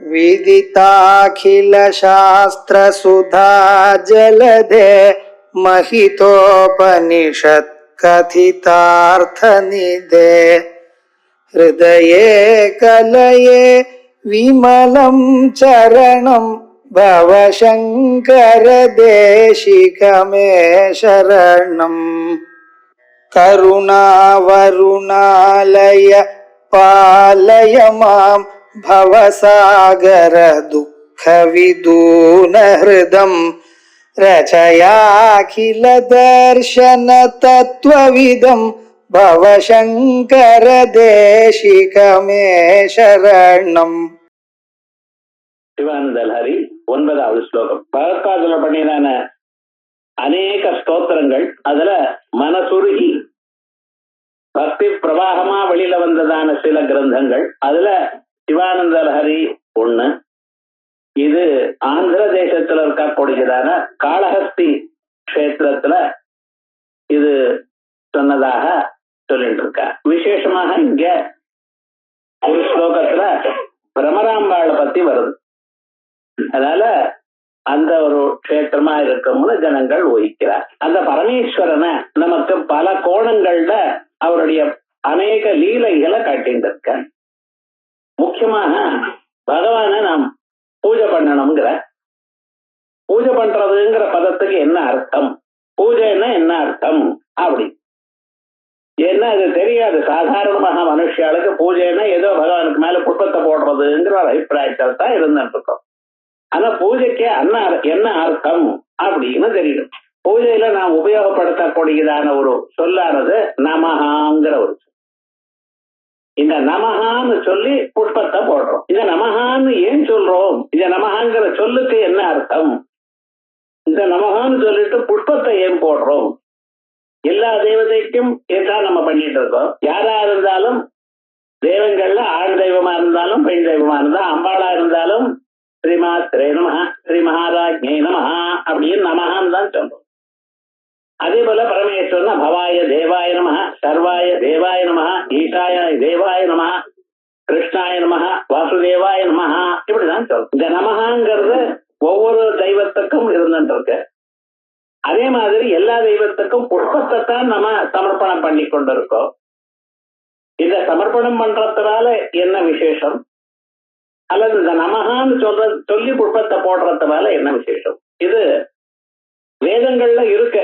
विदिताखिल शास्त्र सुधा जलधे महितोपनिषत् कथितार्थ निधे हृदये कलये विमलं चरणं भवशङ्कर देशिकमे शरणम् करुणावरुणालय पालय मां भवसागर दुःखविदून हृदं रचयाखिल दर्शन तत्त्वविदं भवशङ्कर देशिकमे शरणम्. சிவானந்தலஹரி 9வது ஸ்லோகம். பகவத்பாதுல பண்ணினான அநேக ஸ்தோத்திரங்கள், அதுல மனசுருகி பக்தி பிரவாகமா வெளியில வந்ததான சில கிரந்தங்கள், அதுல சிவானந்தலஹரி ஒண்ணு. இது ஆந்திர தேசத்துல இருக்கக்கூடியதான காளஹஸ்தி கஷேத்திரத்துல இது சொன்னதாக சொல்லிட்டு இருக்க. விசேஷமாக இங்க ஒரு ஸ்லோகத்துல பிரமராம்பாளை பத்தி வருது. அதனால அந்த ஒரு கஷேத்திரமா இருக்கும்னு ஜனங்கள் ஊகிக்கிறார். அந்த பரமேஸ்வரனை நமக்கு பல கோணங்கள்ல அவருடைய அநேக லீலைகளை காட்டிட்டு இருக்க. முக்கியமாக பகவானை நாம் பூஜை பண்ணணுங்கிற, பூஜை பண்றதுங்கிற பதத்துக்கு என்ன அர்த்தம், பூஜைன்னா என்ன அர்த்தம் அப்படி என்ன அது தெரியாது. சாதாரணமாக மனுஷாளுக்கு பூஜைன்னா ஏதோ பகவானுக்கு மேல புஷ்பத்தை போடுறதுங்கிற ஒரு அபிப்பிராயத்தில் தான் இருந்துட்டு இருக்கோம். ஆனா பூஜைக்கு என்ன அர்த்தம் அப்படின்னு தெரியும். பூஜையில நாம் உபயோகப்படுத்தக்கூடியதான ஒரு சொல்லானது நமஹாங்கிற ஒரு சொல். இந்த நமஹான்னு சொல்லி புஷ்பத்தை போடுறோம். இந்த நமஹான்னு ஏன் சொல்றோம், இந்த நமஹாங்கிற சொல்லுக்கு என்ன அர்த்தம், இந்த நமஹான்னு சொல்லிட்டு புஷ்பத்தை ஏன் போடுறோம். எல்லா தேவதைக்கும் ஏற்றால் நம்ம பண்ணிட்டு இருக்கோம். யாரா இருந்தாலும் தெய்வங்கள்ல ஆண் தெய்வமா இருந்தாலும் பெண் தெய்வமா இருந்தாலும் அம்பாளா இருந்தாலும் ஸ்ரீமாத்ரே நமஹ ஸ்ரீ மகாராஜ்ஞே நமஹ அப்படின்னு நமஹான்னு தான் சொல்றோம். அதே போல பரமேஸ்வரன் பவாய தேவாய நமஹ சர்வாய தேவாய நமஹ ஈசாய தேவாய நமஹ கிருஷ்ணாய நமஹ வாசுதேவாய நமஹ இப்படிதான் சொல்றோம். இந்த நமஹாங்கிறது ஒவ்வொரு தெய்வத்துக்கும் இருந்துட்டு இருக்கு. அதே மாதிரி எல்லா தெய்வத்துக்கும் புஷ்பத்தை தான் நம்ம சமர்ப்பணம் பண்ணி கொண்டிருக்கோம். இத சமர்ப்பணம் பண்றதுனால என்ன விசேஷம், அல்லது இந்த நமஹான்னு சொல்லி புஷ்பத்தை போடுறதுனால என்ன விசேஷம், இது வேதங்கள்ல இருக்கு.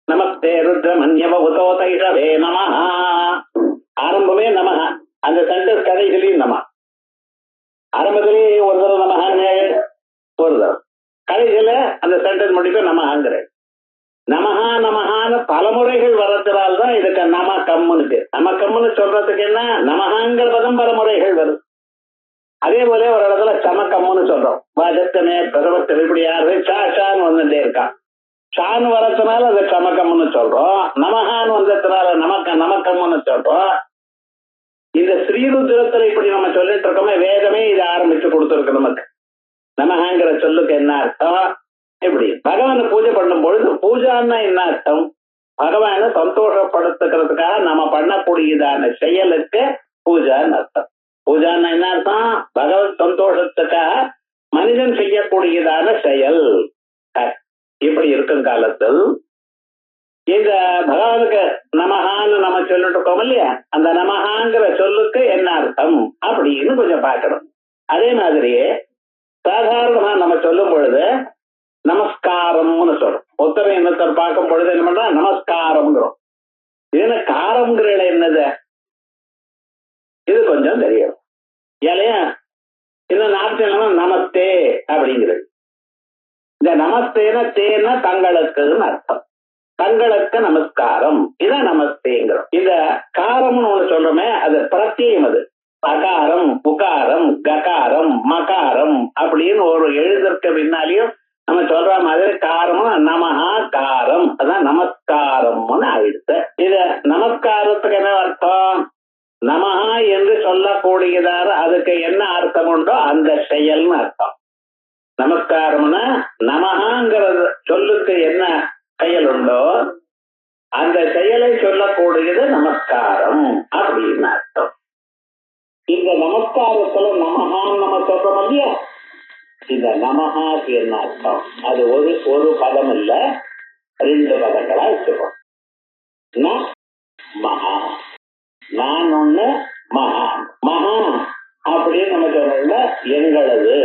நமஸ்தே ருத்ரமன்யவ உதோதைஷவே நமஹா, ஆரம்பமே நமஹா. அந்த சென்டென்ஸ் கடைசிலையும் நம, ஆரம்பத்திலேயே ஒரு தடவை நமஹாங்க, ஒரு தடவை கடைசியில அந்த சென்டென்ஸ் முடிப்ப நமஹாங்கிற. நமஹா நமஹான்னு பல முறைகள் வர்றதுனால்தான் இதுக்கு நமக்கம்முன்னு. நமக்கம்முன்னு சொல்றதுக்கு என்ன, நமஹாங்கிற பதம் பல முறைகள் வருது. அதே போல ஒரு இடத்துல சமக்கம்முன்னு சொல்றோம். வாஜத்தனே பிரசவத்தில் இப்படி யாரு ஷான்னு வந்துட்டே இருக்கான். ஷான்னு வர்றதுனால அது சமக்கம்முன்னு சொல்றோம். நமஹான்னு வந்ததுனால நமக்கம்முன்னு சொல்றோம். இந்த ஸ்ரீருத்ரத்துல இப்படி நம்ம சொல்லிட்டு இருக்கோமே, வேதமே இதை ஆரம்பிச்சு கொடுத்துருக்கு நமக்கு. நமஹாங்கிற சொல்லுக்கு என்ன அர்த்தம், இப்படி பகவானை பூஜை பண்ணும் பொழுது பூஜான்னா என்ன அர்த்தம், பகவானை சந்தோஷப்படுத்துக்கிறதுக்காக நம்ம பண்ணக்கூடியதான செயலுக்கு பூஜான்னு அர்த்தம். பூஜான்னா என்ன அர்த்தம், பகவத் சந்தோஷத்துக்காக மனிதன் செய்யக்கூடியதான செயல். இப்படி இருக்கும் காலத்தில் இந்த பகவானுக்கு நமஹான்னு நம்ம சொல்லிட்டு இருக்கோம் இல்லையா, அந்த நமஹாங்கிற சொல்லுக்கு என்ன அர்த்தம் அப்படின்னு கொஞ்சம் பார்க்கணும். அதே மாதிரியே சாதாரணமா நம்ம சொல்லும் பொழுது நமஸ்காரம்னு சொல்றோம். ஒருத்தரை இன்னொருத்தர் பார்க்கும் பொழுது என்ன பண்றா, நமஸ்காரம்ங்கிறோம். இதுல காரம்ங்கிற இடம் என்னது, இது கொஞ்சம் தெரியும் இல்லையா. இந்த நாட்டில் நமஸ்தே அப்படிங்கிறது, இந்த நமஸ்தேன தேன தங்களுக்குன்னு அர்த்தம். தங்களுக்கு நமஸ்காரம், இதான் நமஸ்தேங்கிறோம். இந்த காரம்னு ஒண்ணு சொல்றோமே, அது பிரத்யம். அது அகாரம் உகாரம் ககாரம் மகாரம் அப்படின்னு ஒரு எழுதற்கு பின்னாலையும் நம்ம சொல்ற மாதிரி காரமும் நமஹா காரம், அதான் நமஸ்காரம்னு ஆயிடுச்சு. இது நமஸ்காரத்துக்கு என்ன அர்த்தம், நமஹா என்று சொல்லக்கூடியதார அதுக்கு என்ன அர்த்தம் உண்டோ அந்த செயல்னு அர்த்தம். நமஸ்காரம்னா நமஹாங்கிற சொல்லுக்கு என்ன செயல் உண்டோ அந்த செயலை சொல்லக்கூடியது நமஸ்காரம் அப்படின்னு அர்த்தம். இந்த நமஸ்காரத்துல நமஹான்னு நம்ம சொல்றோம் இல்லையா, இந்த நமஹாக்கு என்ன அர்த்தம்? அது ஒரு பதம் இல்ல, 2 பதங்களா வச்சுக்கோம். மகா, நான் ஒண்ணு, மகா. மகா அப்படின்னு நம்ம சொல்றோம்ல, எங்களது,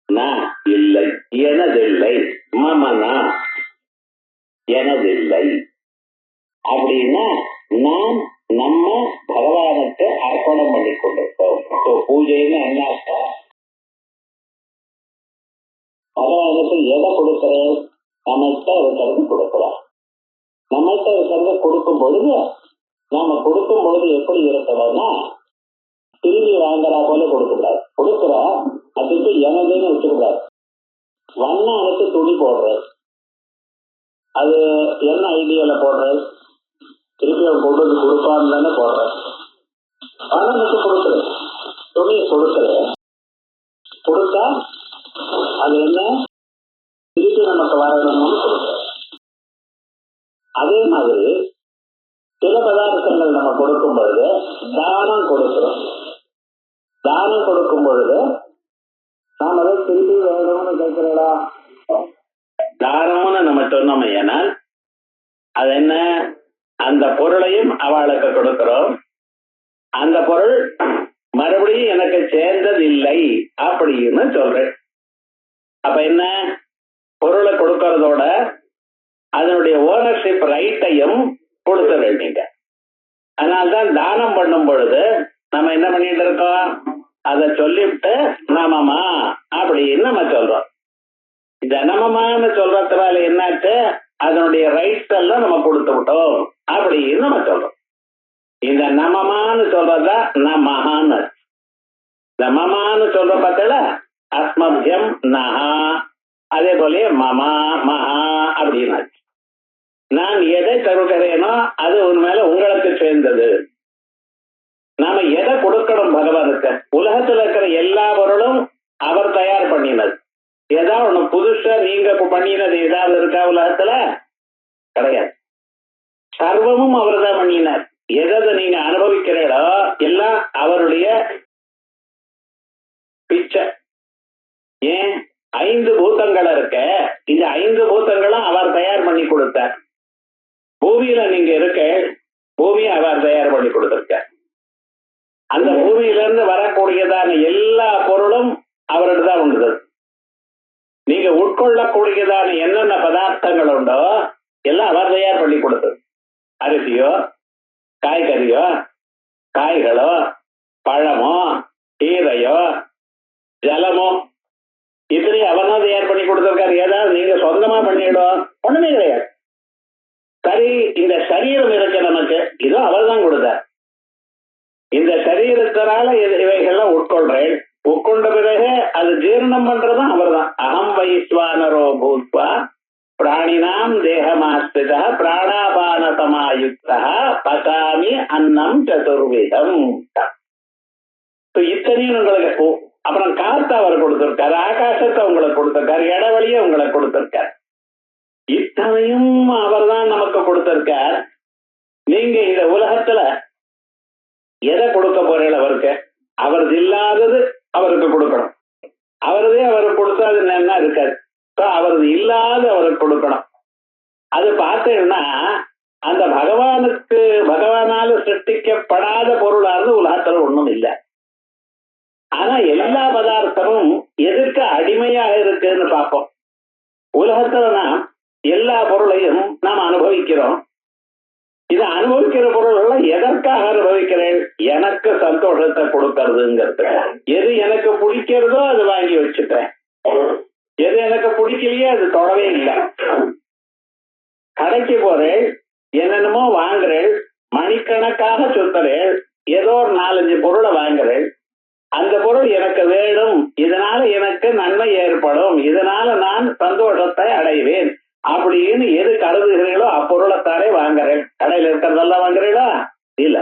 நான் இல்லை, எனதில்லை, மமனா எனதில்லை அப்படின்னா நான் நம்ம பகவானுக்கு அர்ப்பணம் பண்ணி கொண்டிருக்கோம். பூஜைன்னு என்ன அர்த்தம்? பகவானுக்கு எதை கொடுக்கிறோம்? நம்மகிட்ட இருக்கிறது கொடுக்கிறோம். நம்மகிட்ட இருக்கிறத கொடுக்கும் பொழுது, நாம கொடுக்கும் பொழுது எப்படி இருக்கணும்னா, திரும்பி வாங்குறா போல கொடுக்கக்கூடாது. கொடுக்கிறோம், அதுக்கு எனதுன்னு வச்சுக்கூடாது. வண்ணானுக்கு துணி போடுறது, அது என்ன ஐடியால போடுறது? திருப்பி அவன் கொண்டு வந்து கொடுப்பான்னு தானே போடுறேன். வண்ணனுக்கு கொடுக்குறது, துணியை கொடுக்குறேன், கொடுத்தா அது என்ன திருப்பி நமக்கு வரணும்னு கொடுக்குறேன். அதே மாதிரி சில பதார்த்தங்கள் நம்ம கொடுக்கும் பொழுது தானம் கொடுக்கிறோம். தானம் கொடுக்கும் பொழுது நாம் அதை திருப்பி வேணும்னு கேட்கிறோம்டா. தானம்னு நம்ம சொன்னோம், ஏன்னா அது என்ன, அந்த பொருளையும் அவளுக்கு கொடுக்கிறோம், அந்த பொருள் மறுபடியும் எனக்கு சேர்ந்தது இல்லை அப்படின்னு சொல்றேன். அப்ப என்ன, பொருளை கொடுக்கறதோட அதனுடைய ஓனர்ஷிப் ரைட்டையும் கொடுக்க வேண்டிங்க. அதனால்தான் தானம் பண்ணும் பொழுது நம்ம என்ன பண்ணிட்டு இருக்கோம், அதை சொல்லிவிட்டு நமமா அப்படின்னு நம்ம சொல்றோம். இந்த நமமான்னு சொல்றதுனால என்னாச்சு, அதனுடைய ரைட்ஸ் எல்லாம் நம்ம கொடுத்து விட்டோம் அப்படின்னு நம்ம சொல்றோம். இந்த நமமான்னு சொல்றதா நமஹான்னு. இந்த மமான்னு சொல்ற பார்த்தல, அஸ்மபியம் நஹா, அதே போல மமா மகா அப்படின்னு. நான் எதை தருகிறேனோ அது உண்மையில உங்களுக்கு சேர்ந்தது. நாம எதை கொடுக்கணும் பகவானுக்கு? உலகத்துல இருக்கிற எல்லா பொருளும் அவர் தயார் பண்ணினது. ஏதாவது ஒண்ணு புதுசா நீங்க பண்ணினது ஏதாவது இருக்கா உலகத்துல? கிடையாது. சர்வமும் அவர் தான் பண்ணினார். எதை நீங்க அனுபவிக்கிறீங்களோ எல்லாம் அவருடைய பிச்சை. ஏன் 5 பூதங்கள் இருக்க, இந்த 5 பூதங்களும் அவர் தயார் பண்ணி கொடுத்தார். பூமியில நீங்க இருக்க, பூமியை அவர் தயார் பண்ணி கொடுத்திருக்க. அந்த பூமியிலிருந்து வரக்கூடியதான எல்லா பொருளும் அவர்கிட்ட தான் உண்டு. நீங்க உட்கொள்ளக்கூடியதான என்னென்ன பதார்த்தங்கள் உண்டோ எல்லாம் அவர் தயார் பண்ணி கொடுத்தது. அரிசியோ, காய்கறியோ, காய்களோ, பழமோ, கீரையோ, ஜலமோ, இத்தனையும் அவர் தான் தயார் பண்ணி கொடுத்திருக்காரு. ஏதாவது நீங்க சொந்தமா பண்ணிடும்? ஒண்ணுமே கிடையாது. சரி, இந்த சரீரம் இருக்கு நமக்கு, இதோ அவர் தான் கொடுத்தார். இந்த சரீரத்தினால இவைகள்லாம் உட்கொள்றேன், உட்கொண்ட பிறகு அது ஜீரணம் பண்றதும் அவர் தான். அகம் வைஸ்வானரோ பூத்வா பிராணினாம் தேகமாஸ்திதா பிராணாபான சமாயுக்தா பசாமி அன்னம் சதுர்விதம். இத்தனையும் உங்களுக்கு, அப்புறம் காத்து அவர் கொடுத்திருக்காரு, ஆகாசத்தை உங்களுக்கு கொடுத்திருக்காரு, இடவழியை உங்களுக்கு கொடுத்திருக்காரு. இத்தனையும் அவர் தான் நமக்கு கொடுத்திருக்கார். நீங்க இந்த உலகத்துல எதை கொடுக்க போறீங்க அவருக்கு? அவரது இல்லாதது அவருக்கு கொடுக்கணும். அவரதே அவருக்கு கொடுத்தா அது என்ன இருக்காது. அவரது இல்லாத அவருக்கு கொடுக்கணும். அது பார்த்தீங்கன்னா அந்த பகவானால சிருஷ்டிக்கப்படாத பொருளானது உலகத்துல ஒண்ணும் இல்லை. ஆனா எல்லா பதார்த்தமும் எதற்கு அடிமையாக இருக்குன்னு பார்ப்போம். உலகத்துல நாம் எல்லா பொருளையும் நாம் அனுபவிக்கிறோம். இதை அனுபவிக்கிற பொருள்கள் எதற்காக அனுபவிக்கிறேன்? எனக்கு சந்தோஷத்தை கொடுக்கறதுங்கிறது. எது எனக்கு பிடிக்கிறதோ அது வாங்கி வச்சுட்டேன், எது எனக்கு பிடிக்கலையோ அது தொடவே இல்லை. கடைக்கு போறேன், என்னென்னமோ வாங்குறேன், மணிக்கணக்காக சுத்துறேன், ஏதோ ஒரு 4-5 பொருளை வாங்குறேன். அந்த பொருள் எனக்கு வேணும், இதனால எனக்கு நன்மை ஏற்படும், இதனால நான் சந்தோஷத்தை அடைவேன் அப்படின்னு எது கருதுகிறீங்களோ அப்பொருளைத்தானே வாங்குறேன். கடையில இருக்கிறதெல்லாம் வாங்குறீங்களா? இல்ல.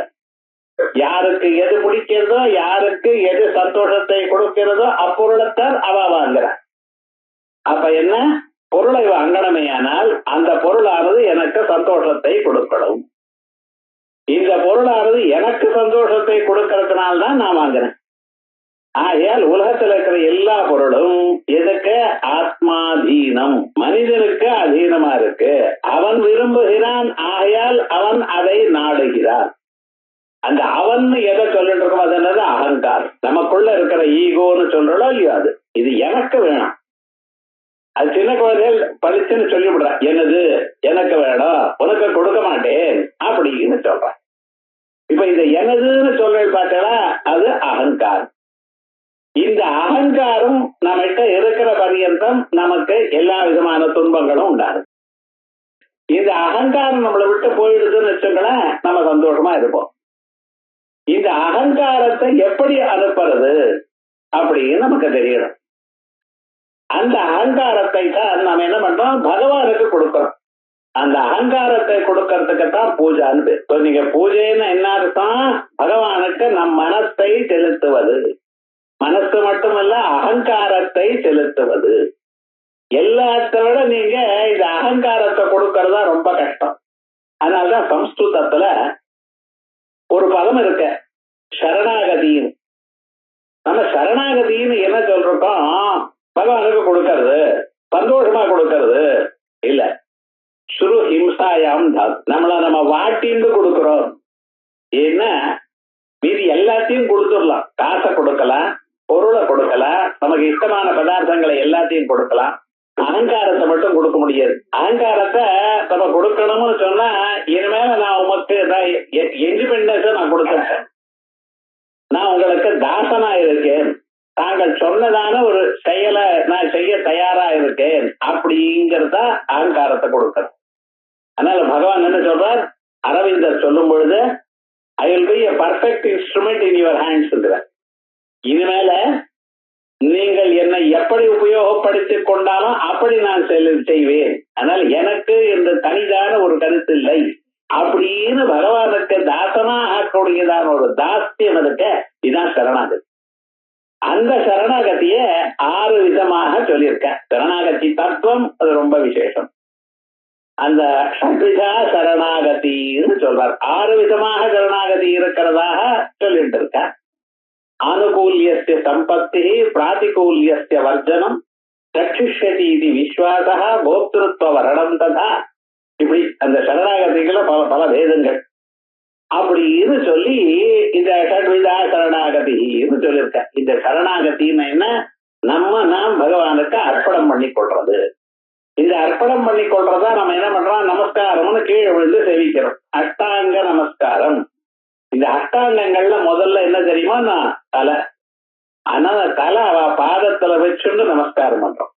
யாருக்கு எது பிடிக்கிறதோ, யாருக்கு எது சந்தோஷத்தை கொடுக்கிறதோ அப்பொருளைத்தான் அவ வாங்குறான். அப்ப என்ன, பொருளை வாங்கணுமே, ஆனால் அந்த பொருளானது எனக்கு சந்தோஷத்தை கொடுக்கணும். இந்த பொருளானது எனக்கு சந்தோஷத்தை கொடுக்கறதுனால்தான் நான் வாங்குறேன். ஆகையால் உலகத்தில் இருக்கிற எல்லா பொருளும் எதுக்கு? ஆத்மாதீனம், மனிதனுக்கு அதீனமா இருக்கு. அவன் விரும்புகிறான், ஆகையால் அவன் அதை நாடுகிறான். அந்த அவன் எதை சொல்லிட்டு இருக்கோம் அது என்னது? அகங்காரம். நமக்குள்ள இருக்கிற ஈகோன்னு சொல்றோம் இல்லையோ அது. இது எனக்கு வேணும். அது சின்ன குழந்தைகள் பளிச்சுன்னு சொல்லிவிடுற, எனது, எனக்கு வேணும், உனக்கு கொடுக்க மாட்டேன் அப்படின்னு சொல்றான். இப்ப இந்த எனதுன்னு சொல்ற பார்த்தா அது அகங்காரம். இந்த அகங்காரம் நம்மகிட்ட இருக்கிற பரியந்தம் நமக்கு எல்லா விதமான துன்பங்களும் உண்டாகும். இந்த அகங்காரம் நம்மளை விட்டு போயிடுதுன்னு வச்சுங்களேன், நம்ம சந்தோஷமா இருப்போம். இந்த அகங்காரத்தை எப்படி அனுப்புறது அப்படின்னு நமக்கு தெரியணும். அந்த அகங்காரத்தை தான் நம்ம என்ன பண்றோம்? பகவானுக்கு கொடுக்கிறோம். அந்த அகங்காரத்தை கொடுக்கறதுக்கு தான் பூஜான்னு பேர். இப்போ நீங்க பூஜைன்னு என்ன அர்த்தம்? பகவானுக்கு நம் மனத்தை செலுத்துவது. மனசு மட்டுமல்ல, அகங்காரத்தை செலுத்துவது. எல்லாத்த விட நீங்க இந்த அகங்காரத்தை கொடுக்கறதா ரொம்ப கஷ்டம். அதனாலதான் சம்ஸ்கிருதத்துல ஒரு பதம் இருக்க, சரணாகதின்னு. நம்ம சரணாகதின்னு என்ன சொல்றோம்? பகவானுக்கு கொடுக்கறது, சந்தோஷமா கொடுக்கறது இல்ல. சுரு ஹிம்சாயாம் நம்ம வாட்டின்னு கொடுக்கிறோம். ஏன்னா மீதி எல்லாத்தையும் கொடுத்துடலாம். காசை கொடுக்கலாம், பொருளை கொடுக்கலாம், நமக்கு இஷ்டமான பதார்த்தங்களை எல்லாத்தையும் கொடுக்கலாம். அகங்காரத்தை மட்டும் கொடுக்க முடியாது. அகங்காரத்தை நம்ம கொடுக்கணும்னு சொன்னா, இனிமேல நான் உமக்கு இண்டிபெண்டன்ஸை நான் கொடுத்துட்டேன், நான் உங்களுக்கு தாசனா இருக்கேன், தாங்கள் சொன்னதான ஒரு செயலை நான் செய்ய தயாரா இருக்கேன் அப்படிங்கிறதா அகங்காரத்தை கொடுக்கணும். அதனால பகவான் என்ன சொல்றார்? அரவிந்தர் சொல்லும் பொழுது, I will be a perfect instrument in your hands. இனிமேல நீங்கள் என்னை எப்படி உபயோகப்படுத்திக் கொண்டாலும் அப்படி நான் செய்வேன். அதனால எனக்கு இந்த தனிதான ஒரு கருத்து இல்லை அப்படின்னு பகவானுக்கு தாசனா ஆக்கக்கூடியதான ஒரு தாஸ்தியம் இருக்க, இதுதான் சரணாகதி. அந்த சரணாகதிய 6 விதமாக சொல்லியிருக்க. சரணாகதி தத்துவம் அது ரொம்ப விசேஷம். அந்த ஷட்விதா சரணாகதின்னு சொல்றார். 6 விதமாக சரணாகதி இருக்கிறதாக சொல்லிட்டு இருக்க. ஆனுகூல்யஸ்ய சம்பத்தி, பிராதிகூல்யஸ்ய வர்ஜனம், ரட்சிஷ்யதி இது விஸ்வாசா, கோப்திருத்வ வரணம் ததா. இப்படி அந்த சரணாகதிகளை பல வேதங்கள் அப்படின்னு சொல்லி இந்த ஷட்விதா சரணாகதின்னு சொல்லியிருக்க. இந்த சரணாகத்தின்னு என்ன? நாம் பகவானுக்கு அர்ப்பணம் பண்ணி கொள்றது. இந்த அர்ப்பணம் பண்ணி கொள்றதா நம்ம என்ன பண்றோம்? நமஸ்காரம்னு கீழே விழுந்து சேவிக்கிறோம். அஷ்டாங்க நமஸ்காரம். இந்த அஷ்டாங்கங்கள்ல முதல்ல என்ன தெரியுமா? நான் தலை. ஆனா தலை அவ பாதத்துல வச்சுட்டு நமஸ்காரம் பண்றோம்.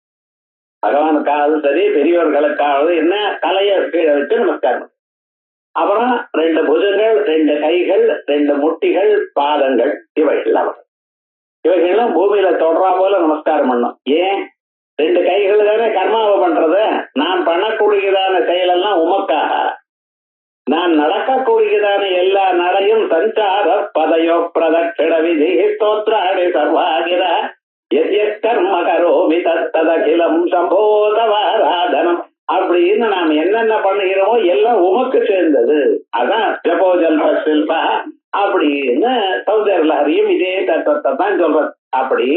பகவானுக்காவது சரி, பெரியவர்களுக்காவது என்ன, தலையை கீழே வச்சு நமஸ்காரம். அப்புறம் 2 புஜங்கள், 2 கைகள், 2 முட்டிகள், பாதங்கள், இவைகள்லாம் பூமியில தொடரா போல நமஸ்காரம் பண்ணும். ஏன்? 2 கைகள் தானே கர்மாவை பண்றது. நான் பண்ணக்கூடியதான செயலெல்லாம் உமக்காக. நான் நடக்கக்கூடியதான எல்லா நடையும் சஞ்சார பதயோ பிரதட்சிண விதி ஸ்தோத்ராணி சர்வாகிர கர்ம கரோமி தத்ததகிலம் சம்போதவாராதனம் அப்படின்னு நாம் என்னென்ன பண்ணுகிறோமோ எல்லாம் உமக்கு சேர்ந்தது. அதான் ஜபோ ஜல்ப சில்பா அப்படின்னு சௌந்தர்லஹரியும் இதே தத்துவத்தை தான் சொல்றது. அப்படி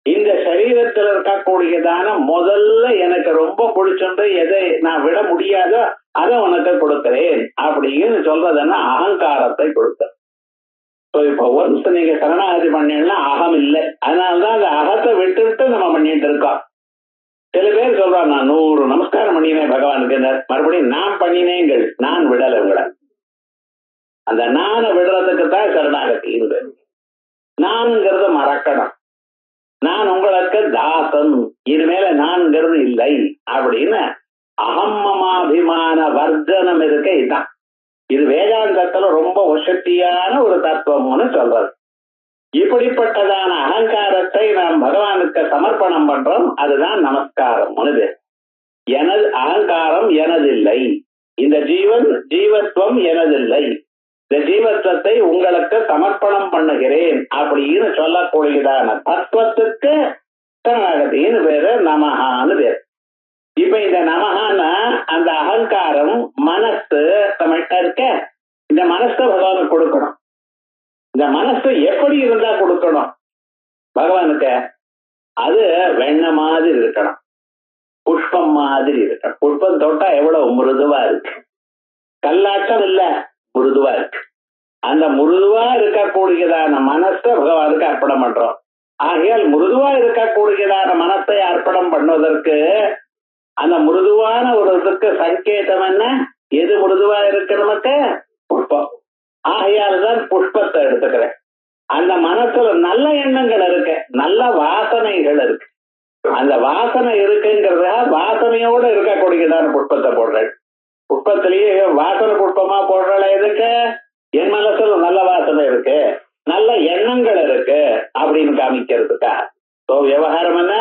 இந்த சரீரத்தில் இருக்கக்கூடியதான முதல்ல எனக்கு ரொம்ப பிடிச்சிருந்து எதை நான் விட முடியாதோ அதை உனக்கு கொடுக்கிறேன் அப்படின்னு சொல்றதுன்னா அகங்காரத்தை கொடுக்க. இப்ப ஒன்ஸ் நீங்க சரணாகதி பண்ணீங்கன்னா அகம் இல்லை. அதனாலதான் அந்த அகத்தை விட்டு நம்ம பண்ணிட்டு இருக்கோம். சில பேர் சொல்றாங்க, நான் 100 நமஸ்காரம் பண்ணினேன் பகவானுக்கு, மறுபடியும் நான் பண்ணினேங்கள், நான் விடலை உங்களை. அந்த நானை விடுறதுக்கு தான் சரணாகதி. நான்ங்கிறத மறக்கணும். நான் உங்களுக்கு தாசன், இனிமேல நான்கிறது இல்லை அப்படின்னு அகம்மமாபிமான வர்ஜனம் இருக்க. இதுதான் இது வேதாந்தத்துல ரொம்ப வசதியான ஒரு தத்துவம்னு சொல்றது. இப்படிப்பட்டதான அகங்காரத்தை நாம் பகவானுக்கு சமர்ப்பணம் பண்றோம். அதுதான் நமஸ்காரம். எனது அகங்காரம் எனதில்லை, இந்த ஜீவத்துவம் எனதில்லை, இந்த ஜீவத்துவத்தை உங்களுக்கு சமர்ப்பணம் பண்ணுகிறேன் அப்படின்னு சொல்லக்கூடியதான தத்துவத்துக்கு சரணாகதின்னு பேரு, நமஹான்னு பேரு. இப்ப இந்த நமஹான்னா அந்த அகங்காரம் மனசு நம்மகிட்ட இருக்க. இந்த மனசை பகவானுக்கு கொடுக்கணும். இந்த மனசு எப்படி இருந்தா கொடுக்கணும் பகவானுக்கு? அது வெண்ண மாதிரி இருக்கணும், புஷ்பம் மாதிரி இருக்கணும். புஷ்பம் தொட்டா எவ்வளவு மிருதுவா இருக்கு, கல்லாட்டம் இல்ல, மிருதுவா இருக்கு. அந்த மிருதுவா இருக்கக்கூடியதான மனசை பகவானுக்கு அர்ப்பணம் பண்றோம். ஆகையால் மிருதுவா இருக்கக்கூடியதான மனசை அர்ப்பணம் பண்ணுவதற்கு அந்த மிருதுவான ஒரு இதுக்கு சங்கேதம் என்ன, எது மிருதுவா இருக்கு நமக்கு, புஷ்பம். ஆகையால் தான் புஷ்பத்தை எடுத்துக்கிறேன். அந்த மனசுல நல்ல எண்ணங்கள் இருக்கு, நல்ல வாசனைகள் இருக்கு. அந்த வாசனை இருக்குங்கிறத வாசனையோட இருக்கக்கூடியதான புஷ்பத்தை போடுறேன். புஷ்பத்திலேயே வாசனை புஷ்பமா போடுறல எதுக்கு, என் மனசுல நல்ல வாசனை இருக்கு, நல்ல எண்ணங்கள் இருக்கு அப்படின்னு காமிக்கிறதுக்கா. விவகாரம் என்ன,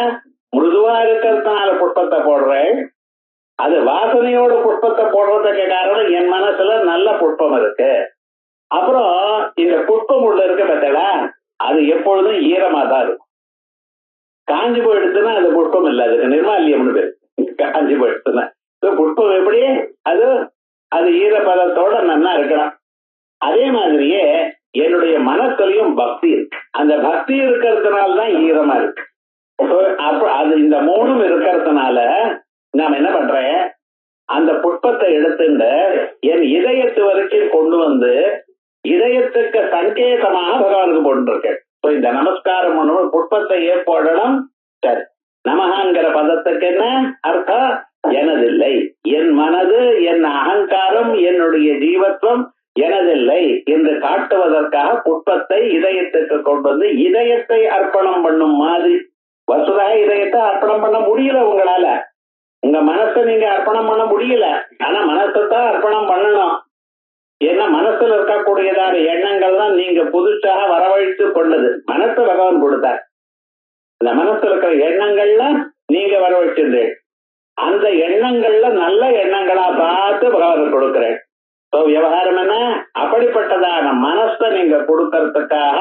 மிருதுவா இருக்கிறதுனால புஷ்பத்தை போடுறேன். அது வாசனையோட புஷ்பத்தை போடுறதுக்கு காரணம் என் மனசுல நல்ல புஷ்பம் இருக்கு. அப்புறம் இந்த புஷ்பம் உள்ள இருக்க பார்த்தா அது எப்பொழுதும் ஈரமா தான் இருக்கும். காஞ்சி போயிடுச்சுன்னா அது புஷ்பம் இல்லை, அதுக்கு நிர்மால்யம்னு பேரு. காஞ்சி போயிடுச்சுன்னா புஷ்பம் எப்படி, அது அது ஈரப்பதத்தோட நன்னா இருக்கணும். அதே மாதிரியே என்னுடைய மனசுலயும் பக்தி இருக்கு. அந்த பக்தி இருக்கிறதுனாலதான் ஈரமா இருக்கு. அப்ப அது இந்த மூணும் இருக்கிறதுனால நாம என்ன பண்றேன், அந்த புஷ்பத்தை எடுத்துட்டு என் இதயத்து வரைக்கும் கொண்டு வந்து இதயத்துக்கு சங்கேதமாக பகவானுக்கு போட்டுருக்கேன். இந்த நமஸ்காரம் பண்ணுவோம், புஷ்பத்தையே போடணும். சரி, நமகாங்கிற பதத்துக்கு என்ன அர்த்தம், எனதில்லை, என் மனது, என் அகங்காரம், என்னுடைய ஜீவத்துவம் எனதில்லை என்று காட்டுவதற்காக புஷ்பத்தை இதயத்துக்கு கொண்டு வந்து இதயத்தை அர்ப்பணம் பண்ணும் மாதிரி. வசுதா இதயத்தை அர்ப்பணம் பண்ண முடியல உங்களால, உங்க மனசை நீங்க அர்ப்பணம் பண்ண முடியல. ஆனா மனசைத்தான் அர்ப்பணம் பண்ணணும். ஏன்னா மனசுல இருக்கக்கூடியதான எண்ணங்கள் தான் நீங்க புதுசாக வரவழைத்து கொண்டது. மனசை பகவான் கொடுத்தார், அந்த மனசுல இருக்கிற எண்ணங்கள்லாம் நீங்க வரவழைச்சிருந்தேன். அந்த எண்ணங்கள்ல நல்ல எண்ணங்களா பார்த்து பகவான் கொடுக்கிறேன். விவகாரம் என்ன, அப்படிப்பட்டதான மனசை நீங்க கொடுக்கறதுக்காக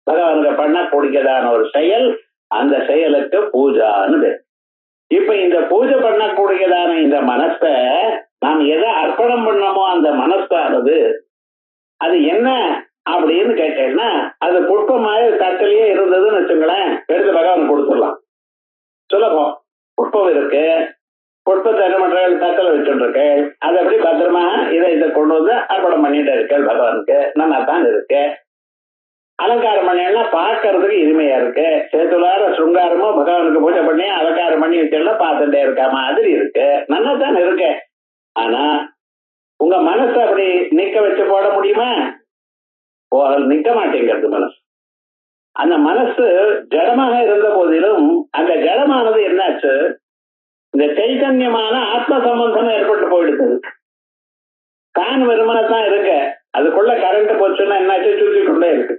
பகவானுக்கு பண்ணக்கூடியதான ஒரு செயல், அந்த செயலுக்கு பூஜான்னு. இப்ப இந்த பூஜை பண்ணக்கூடியதான இந்த மனசை நாம் எதை அர்ப்பணம் பண்ணமோ அந்த மனசானது அது என்ன அப்படின்னு கேட்டேன்னா, அது புஷ்பமாக தட்டிலேயே இருந்ததுன்னு வச்சுங்களேன், எடுத்து பகவான் கொடுத்துடலாம். சுலபம். புஷ்பம் இருக்கு, புஷ்பத்தை என்ன பண்றேன், தட்டில் வச்சுட்டு இருக்கேன், அது எப்படி பத்திரமா இதை கொண்டு வந்து அர்ப்பணம் பண்ணிட்டு இருக்கேன் பகவானுக்கு, நல்லா தான் இருக்கு. அலங்காரம் பண்ணா பார்க்கறதுக்கு இனிமையா இருக்கு, சேத்துலார சுங்காரமோ பகவானுக்கு பூஜை பண்ணி அலங்காரம் பண்ணி வச்சா பார்த்துட்டே இருக்க மாதிரி இருக்கு, நல்லா தான் இருக்கு. ஆனா உங்க மனசு அப்படி நிக்க வச்சு போட முடியுமா, நிக்க மாட்டேங்கிறது மனசு. அந்த மனசு ஜடமாக இருந்த போதிலும் அந்த ஜடமானது என்னாச்சு, இந்த சைத்தன்யமான ஆத்ம சம்பந்தம் ஏற்பட்டு போயிடுது. ஃபேன் வெறுமனதான் இருக்கு, அதுக்குள்ள கரண்ட் போச்சுன்னா என்னாச்சு, சுத்தி கொண்டே இருக்கு.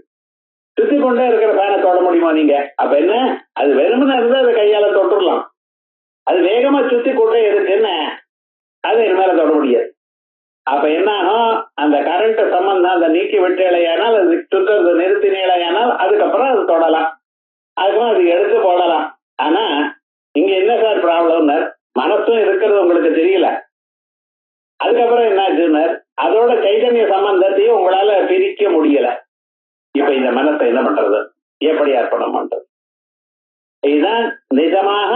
சுத்தி கொண்டே இருக்கிற ஃபேனை தொட முடியுமா நீங்க? அப்ப என்ன, அது வெறுமனை இருந்தா அதை கையால தொட்டுடலாம். அது வேகமா சுத்தி கொண்டே இருக்குன்னு அதை இது மேல தொட முடியாது. அப்ப என்ன ஆகும், அந்த கரண்ட் சம்பந்தம் அந்த நீக்கி விட்டேலையானால், அது சுத்தத்தை நிறுத்தினேலையானால் அதுக்கப்புறம் அது தொடலாம், அதுக்கப்புறம் அது எடுத்து போடலாம். ஆனா இங்க என்ன சார் ப்ராப்ளம்னா, மனசும் இருக்கிறது உங்களுக்கு தெரியல. அதுக்கப்புறம் என்னாச்சுன்னா, அதோட சைதன்ய சம்பந்தத்தையும் உங்களால பிரிக்க முடியல. இப்ப இந்த மனசை என்ன பண்றது, எப்படி அர்ப்பணம் பண்றது? இதுதான் நிஜமாக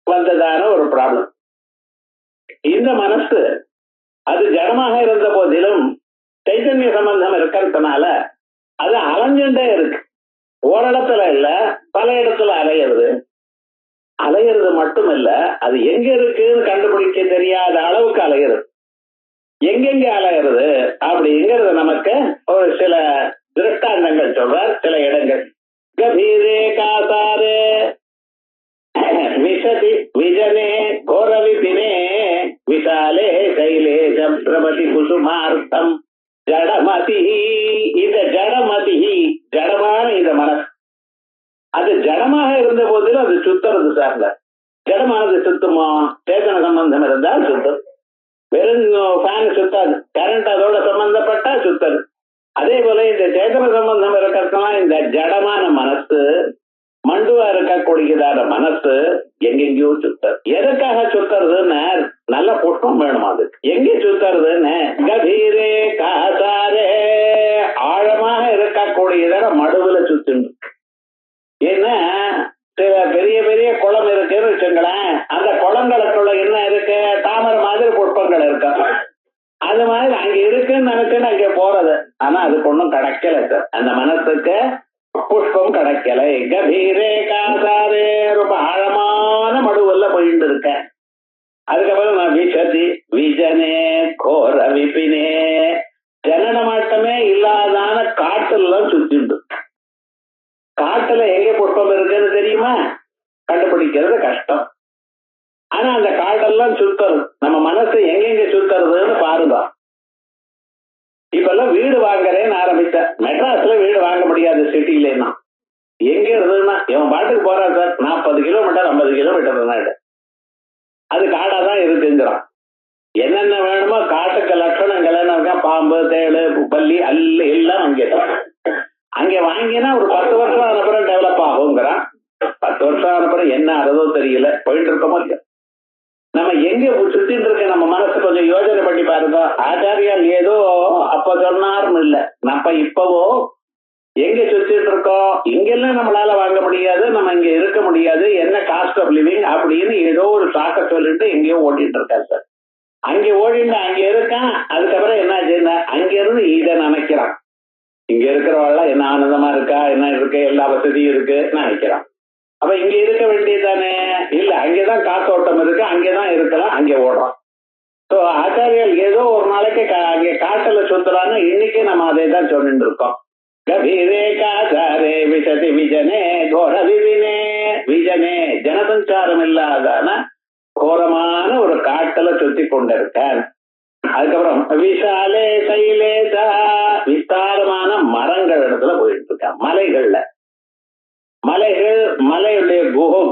வந்ததான ஒரு ப்ராப்ளம். இந்த மனசு அது ஜடமாக இருந்த போதிலும் சைத்தன்ய சம்பந்தம் இருக்கிறதுனால அது அலைஞ்சுட்டே இருக்கு. ஓரிடத்துல இல்ல, பல இடத்துல அலையிறது. அலையிறது மட்டும் இல்ல, அது எங்க இருக்குன்னு கண்டுபிடிக்க தெரியாத அளவுக்கு அலையிறது. எங்கெங்க அலையிறது அப்படிங்கிறது நமக்கு ஒரு சில திருஷ்டாந்தங்கள் சொல்றார். சில இடங்கள், கபீரே காசாரே விசதி விஜனே கோரவிபினே விசாலே கைலேஜம் பிரபதி குசுமார்த்தம் ஜடமதி. இந்த ஜடமதி, ஜடமான இந்த மனசு அது ஜடமாக இருந்த போதிலும் அது சுத்துறது சார்ந்த. ஜடமானது சுத்துமோ, சேதன சம்பந்தம் இருந்தால் சுத்தம். வெறும் ஃபேன் சுத்தாது, கரண்ட் அதோட சம்பந்தப்பட்டா சுத்தது. அதே போல இந்த சேதன சம்பந்தம் இருக்கிறதுனா இந்த ஜடமான மனசு, மண்டுவா இருக்கக்கூடியதான மனசு எங்கெங்கயோ சுத்தது. எதுக்காக சுத்துறதுன்னு, நல்ல புஷ்பம் வேணும். அது எங்க சுத்துறதுன்னு, கபீரே காசாரே ஆழமாக இருக்கக்கூடியதான மடுவுல சுத்து. ஏன்னா சில பெரிய பெரிய குளம் இருக்குன்னு வச்சுங்களேன், அந்த குளங்களுக்குள்ள என்ன இருக்கு, தாமரை மாதிரி புஷ்பங்கள் இருக்கு. அது மாதிரி அங்க இருக்குன்னு நினைச்சுன்னு அங்க போறது. ஆனா அதுக்கு ஒண்ணும் கிடைக்கல சார், அந்த மனசுக்கு புஷ்பம் கிடைக்கல. கபீரே காசாரே, ரொம்ப ஆழமான மடுவல்ல போயிட்டு இருக்கேன். அதுக்கப்புறம் நான் விசதி விஜனே கோர விபினே, ஜனன மாட்டமே இல்லாதான காட்டுல சுத்திட்டு. காட்டுல எங்க புஷ்பம் இருக்குன்னு தெரியுமா? கண்டுபிடிக்கிறது கஷ்டம். ஆனா அந்த காடெல்லாம் சுத்தறது, நம்ம மனசு எங்கெங்க சுத்தறதுன்னு பாருங்க. இப்ப எல்லாம் வீடு வாங்குறேன்னு ஆரம்பிச்ச, மெட்ராஸ்ல வீடு வாங்க முடியாது சிட்டிலேன்னா. எங்க இருந்ததுன்னா இவன் பாட்டுக்கு போறான் சார், 40 கிலோமீட்டர் 50 கிலோமீட்டர் அது காடாதான் இருக்குங்கிறான். என்னென்ன வேணுமோ காட்டுக்கு லட்சணங்கள், பாம்பு தேளு பல்லி எல்லாம் அங்கே அங்க வாங்கினா ஒரு 10 வருஷம் அனுப்புறம் டெவலப் ஆகுங்கிறான். 10 வருஷம் அனுப்புறம் என்ன ஆறதோ தெரியல, போயிட்டு இருக்கோமோ இல்லையா. நம்ம எங்க சுத்திட்டு இருக்க நம்ம மனசு கொஞ்சம் யோசனை பண்ணி பாருங்க. ஆச்சாரியால் ஏதோ அப்ப சொன்னார்னு இல்ல, நம்ம இப்பவோ எங்க சுத்திட்டு இருக்கோம், இங்கெல்லாம் நம்மளால வாங்க முடியாது, நம்ம இங்க இருக்க முடியாது, என்ன காஸ்ட் ஆஃப் லிவிங் அப்படின்னு ஏதோ ஒரு சாக்க சொல்லிட்டு எங்கேயோ ஓட்டிட்டு இருக்காரு சார். அங்க ஓடிட்டு அங்க இருக்கான். அதுக்கப்புறம் என்ன ஆச்சுன்னா அங்க இருந்து இதை நினைக்கிறான், இங்க இருக்கிறவெல்லாம் என்ன ஆனந்தமா இருக்கா, என்ன இருக்கு, எல்லா வசதியும் இருக்கு நினைக்கிறான். அப்ப இங்க இருக்க வேண்டியதானே, இல்ல அங்கேதான் காத்தோட்டம் இருக்கு, அங்கேதான் இருக்கலாம், அங்கே ஓடுறான். சோ ஆச்சாரியால் ஏதோ ஒரு நாளைக்கு அங்கே காட்டுல சுத்துறான்னு இன்னைக்கு நம்ம அதை தான் சொல்லிட்டு இருக்கோம். கபீரே காசாரே விசதி விஜனே கோர விபினே, விஜனே ஜனசஞ்சாரம் இல்லாதான கோரமான ஒரு காட்டுல சுத்தி கொண்டிருக்கான். அதுக்கப்புறம் விஷாலே சைலேசா, விஸ்தாரமான மரங்கள் இடத்துல போயிட்டு இருக்கான். மலைகள்ல மலைகள், மலையுடைய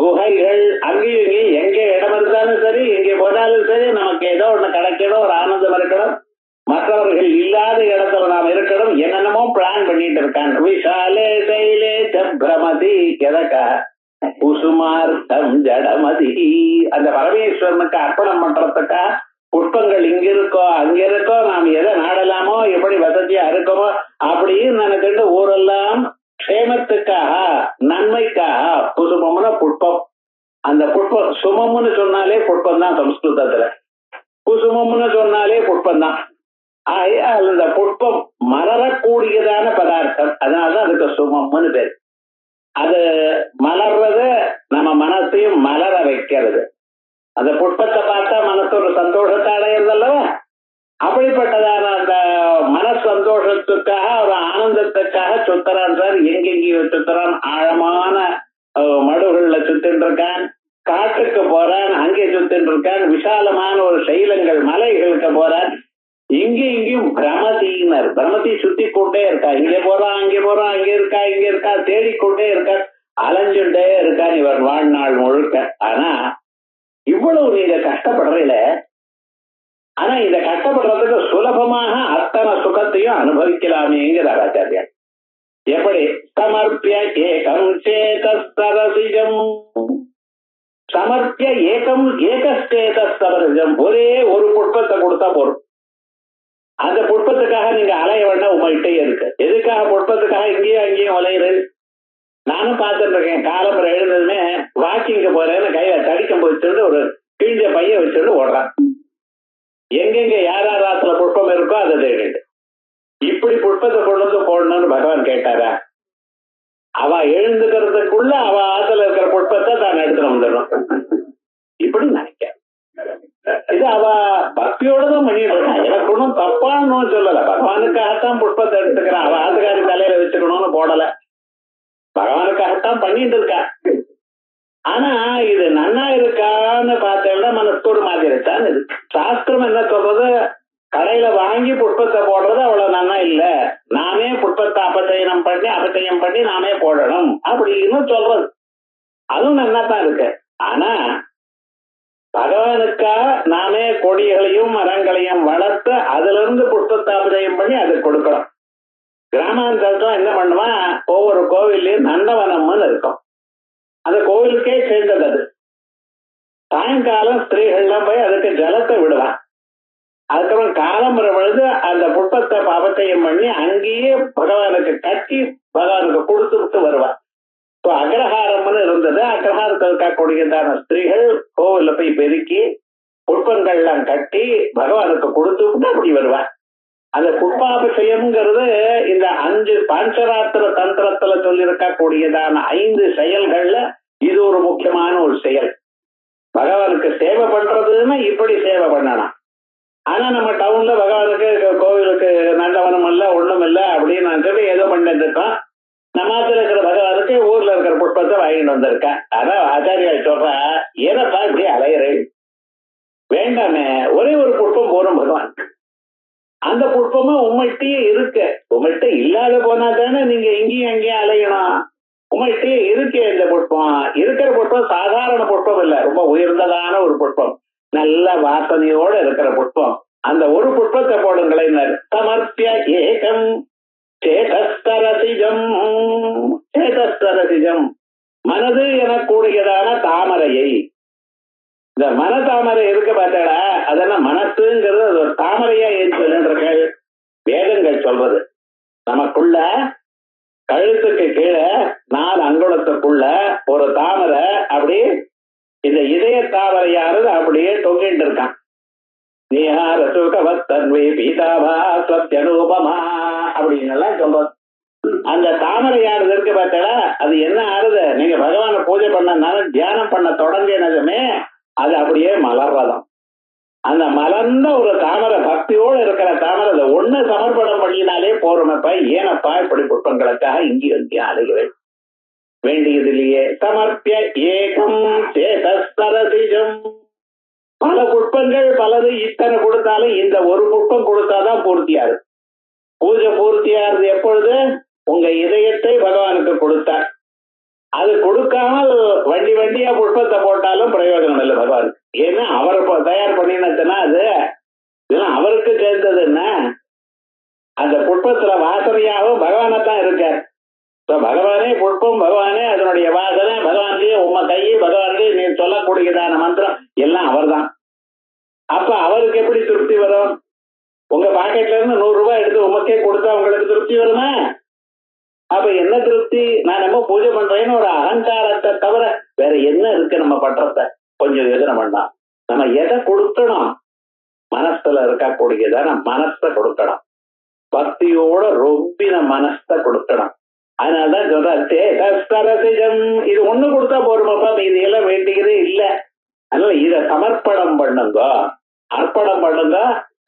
குகைகள், அங்கேயும் இங்கேயும் எங்க இடம் இருந்தாலும் சரி, எங்கே போனாலும் சரி, நமக்கு ஏதோ ஒண்ணு கிடைக்கணும், ஒரு ஆனந்தம் இருக்கணும், மற்றவர்கள் இல்லாத இடத்துல நாம் இருக்கணும், என்னென்னமோ பிளான் பண்ணிட்டு இருக்காங்க. விஷாலே சைலே பிரமதி எதக்கா குசுமார்த்தம் ஜடமதி, அந்த பரமேஸ்வரனுக்கு அர்ப்பணம் பண்றதுக்கா புஷ்பங்கள் இங்க இருக்கோ அங்க இருக்கோ, நாம் எதை நாடலாமோ எப்படி வசதியா இருக்கோமோ அப்படின்னு நினைக்கிட்டு ஊரெல்லாம் க்ஷேமத்துக்காக நன்மைக்காக. குசுமம்னா புஷ்பம், அந்த புஷ்பம் சுமம்னு சொன்னாலே புஷ்பம் தான் சம்ஸ்கிருதத்துல, குசுமம்னு சொன்னாலே புஷ்பம் தான். அந்த புஷ்பம் மலரக்கூடியதான பதார்த்தம், அதனாலதான் அதுக்கு சுமம்னு பேர். அது மலர்றது நம்ம மனசையும் மலர வைக்கிறது. அந்த புஷ்பத்தை பார்த்தா மனசு ஒரு சந்தோஷத்தை அடையிறது அல்லவா, அப்படிப்பட்டதான அந்த மன சந்தோஷத்துக்காக ஒரு ஆனந்தத்துக்காக சுத்தரான் சார். எங்கெங்கேயோ சுத்தரான், ஆழமான மடுகள்ல சுத்தின்னு இருக்கான், காட்டுக்கு போறான், அங்கே சுத்தின்னு இருக்கான், விசாலமான ஒரு சைலங்கள் மலைகளுக்கு போறான், இங்கேயும் பிரமதியினர் பிரமதி சுத்தி கொண்டே இருக்கா. இங்க போறான் அங்கே போறான், அங்க இருக்கா இங்க இருக்கா, தேடிக்கொண்டே இருக்கா, அலைஞ்சுட்டே இருக்கான் இவர் வாழ்நாள் முழுக்க. ஆனா இவ்வளவு நீங்க கஷ்டப்படுறீல, ஆனா இந்த கஷ்டப்படுறதுக்கு சுலபமாக அத்தனை சுகத்தையும் அனுபவிக்கலாமேங்கிறார் ஆச்சாரியார். எப்படி? சமர்ப்பிய ஏகம் சேதரசிஜம், சமர்ப்பிய ஏகம் ஏகஸ்தேதரசிஜம், ஒரே ஒரு புஷ்பத்தை கொடுத்தா போறோம். அந்த புஷ்பத்துக்காக நீங்க அலைய வேண்டாம், உங்கள்கிட்ட இருக்கு. எதுக்காக புஷ்பத்துக்காக இங்கேயும் அங்கேயும் அலையிறது? நானும் பார்த்துட்டு இருக்கேன். காலம்பரை எழுந்ததுமே வாக்கிங்க போறேன்னு கையில தடிக்கம் வச்சுட்டு ஒரு கிழிஞ்ச பைய வச்சுட்டு ஓடுறான். எங்கெங்க யார் ஆத்துல புஷ்பம் இருக்கோ அதை தேடிட்டு, இப்படி புஷ்பத்தை கொண்டு வந்து போடணும்னு பகவான் கேட்டாரா? அவ எழுந்துக்கிறதுக்குள்ள அவ ஆத்துல இருக்கிற புஷ்பத்தை தான் எடுத்துட்டு வந்துடணும் இப்படி நினைக்க. இது அவ பக்தியோட தான் பண்ணிட்டு இருக்கான். எனக்கு ஒன்றும் தப்பான்னு சொல்லல, பகவானுக்காகத்தான் புஷ்பத்தை எடுத்துக்கிறான். அவ ஆத்துக்காரி தலையில வச்சுக்கணும்னு போடல, பகவானுக்காகத்தான் பண்ணிட்டு இருக்கா. ஆனா இது நன்னா இருக்கான்னு பார்த்தேன்னா மனசு ஒரு மாதிரி இருக்கான்னு இருக்கு. சாஸ்திரம் என்ன சொல்றது? கடையில வாங்கி புஷ்பத்தை போடுறது அவ்வளவு நன்னா இல்ல, நாமே புஷ்பத்தை அபச்சயம் பண்ணி நாமே போடணும் அப்படின்னு சொல்றது. அதுவும் நன்னா தான் இருக்கு. ஆனா பகவானுக்காக நாமே கொடிகளையும் மரங்களையும் வளர்த்து அதுல இருந்து புஷ்பத்தை அபச்சயம் பண்ணி அதை கொடுக்கணும். கிராமாந்தரத்துல என்ன பண்ணுவான், ஒவ்வொரு கோவில்லையும் நந்தவனம்னு இருக்கும், அந்த கோவிலுக்கே சேர்ந்தது. அது சாயங்காலம் ஸ்திரீகள்லாம் போய் அதுக்கு ஜலத்தை விடுவான். அதுக்கப்புறம் காலம்புற பொழுது அந்த புஷ்பத்தை அபச்சயம் பண்ணி அங்கேயே பகவானுக்கு கட்டி பகவானுக்கு கொடுத்து விட்டு வருவான். அக்ரஹாரம்னு இருந்தது. அக்ரஹாரத்தில் இருக்கக்கூடியதான ஸ்திரீகள் கோவில்ல போய் பெருக்கி புஷ்பங்கள்லாம் கட்டி பகவானுக்கு கொடுத்து அப்படி வருவார். அந்த புஷ்பாபிஷயம்ங்கிறது இந்த 5 பாஞ்சராத்திர தந்திரத்துல சொல்லியிருக்கக்கூடியதான 5 செயல்கள்ல இது ஒரு முக்கியமான ஒரு செயல். பகவானுக்கு சேவை பண்றதுன்னா இப்படி சேவை பண்ணலாம். ஆனா நம்ம டவுன்ல பகவானுக்கு கோவிலுக்கு நந்தவனம் இல்ல ஒண்ணும் இல்ல அப்படின்னு நினைச்சிட்டு ஏதோ பண்ணிட்டு இருக்கோம். நம்மாத்துல இருக்கிற பகவானுக்கு ஊர்ல இருக்கிற புஷ்பத்தை வாங்கிட்டு வந்திருக்கேன். அதான் ஆச்சாரியால் சொல்ற, ஏனப்பா இப்படி அலையிறேன், வேண்டாமே ஒரே ஒரு புஷ்பம் போறோம் பகவான். அந்த புஷ்பமும் உங்கள்கிட்டயே இருக்கு. உங்கள்கிட்ட இல்லாத போனா தானே நீங்க இங்கேயும் அங்கேயும் அலையணும். உங்கள்கிட்டயே இருக்கு. இந்த புஷ்பம் இருக்கிற புஷ்பம் சாதாரண புஷ்பம் இல்ல, ரொம்ப உயர்ந்ததான ஒரு புஷ்பம், நல்ல வாசனையோட இருக்கிற புஷ்பம். அந்த ஒரு புஷ்பத்தை போடுங்களேன். சமர்ப்பிய ஏகம் சேதஸ்தரசிஜம். சேதஸ்தரசிஜம் மனது எனக்கூடியதான தாமரையை. இந்த மன தாமரை இருக்க பார்த்தாடா, அதெல்லாம் மனசுங்கிறது அது ஒரு தாமரையா ஏன் சொல்லுங்கள் வேதங்கள் சொல்றது. நமக்குள்ள கழுத்துக்கு கீழே 4 அங்குலத்துக்குள்ள ஒரு தாமரை அப்படி இந்த இதய தாமரையானது அப்படியே தொங்கிட்டு இருக்கான். நீஹார சுகவத்தன்வே பீதாபா சத்யனூபமா அப்படின்னு எல்லாம் சொல்றது. அந்த தாமரையானது இருக்கு பார்த்தாடா, அது என்ன ஆறுது, நீங்க பகவானை பூஜை பண்ணனால தியானம் பண்ண தொடங்கினதுமே அது அப்படியே மலர்றதாம். அந்த மலர்ந்த ஒரு தாமரை, பக்தியோடு இருக்கிற தாமரை, அதை ஒண்ணு சமர்ப்பணம் பண்ணினாலே போறோமப்பா. ஏனப்பா இப்படி புஷ்பங்களுக்காக இங்கேயும் இங்கேயும் அலைகிறேன், வேண்டியது இல்லையே. சமர்ப்பிய ஏகம் சேதஸ்தரசிஜம். பல புஷ்பங்கள் பலது இத்தனை கொடுத்தாலும் இந்த ஒரு புஷ்பம் கொடுத்தாதான் பூர்த்தியாரு. பூஜை பூர்த்தியாருது எப்பொழுது உங்க இதயத்தை பகவானுக்கு கொடுத்தார். அது கொடுக்காமல் வண்டி வண்டியா புஷ்பத்தை போட்டாலும் பிரயோஜனம் இல்லை பகவானுக்கு. ஏன்னா அவர் தயார் பண்ணினதுன்னா அது இதெல்லாம் அவருக்கு சேர்ந்தது. என்ன அந்த புஷ்பத்துல வாசனையாகவும் பகவானை தான் இருக்கார். பகவானே புஷ்பம், பகவானே அதனுடைய வாசனை, பகவான்லயே உம்ம கை, பகவான்லயே நீ சொல்லக்கூடியதான மந்திரம் எல்லாம் அவர் தான். அப்ப அவருக்கு எப்படி திருப்தி வரும்? உங்க பாக்கெட்ல இருந்து 100 ரூபாய் எடுத்து உமக்கே கொடுத்தா உங்களுக்கு திருப்தி வருமா? அப்ப என்ன திருப்தி? நான் நம்ம பூஜை பண்றேன்னு ஒரு அகங்காரத்தை தவிர வேற என்ன இருக்கு நம்ம பண்றத? கொஞ்சம் யோசனை பண்ணலாம். நம்ம எதை கொடுக்கணும்? மனசுல இருக்கக்கூடியதான மனசை கொடுக்கணும். பக்தியோட ரொம்பின மனசை கொடுக்கணும். அதனாலதான் சொல்றேன், இது ஒண்ணு கொடுத்தா போருமாப்பா, இது எல்லாம் வேண்டியதே இல்லை. அதனால இத சமர்ப்பணம் பண்ணுங்க, அர்ப்பணம் பண்ணுங்க,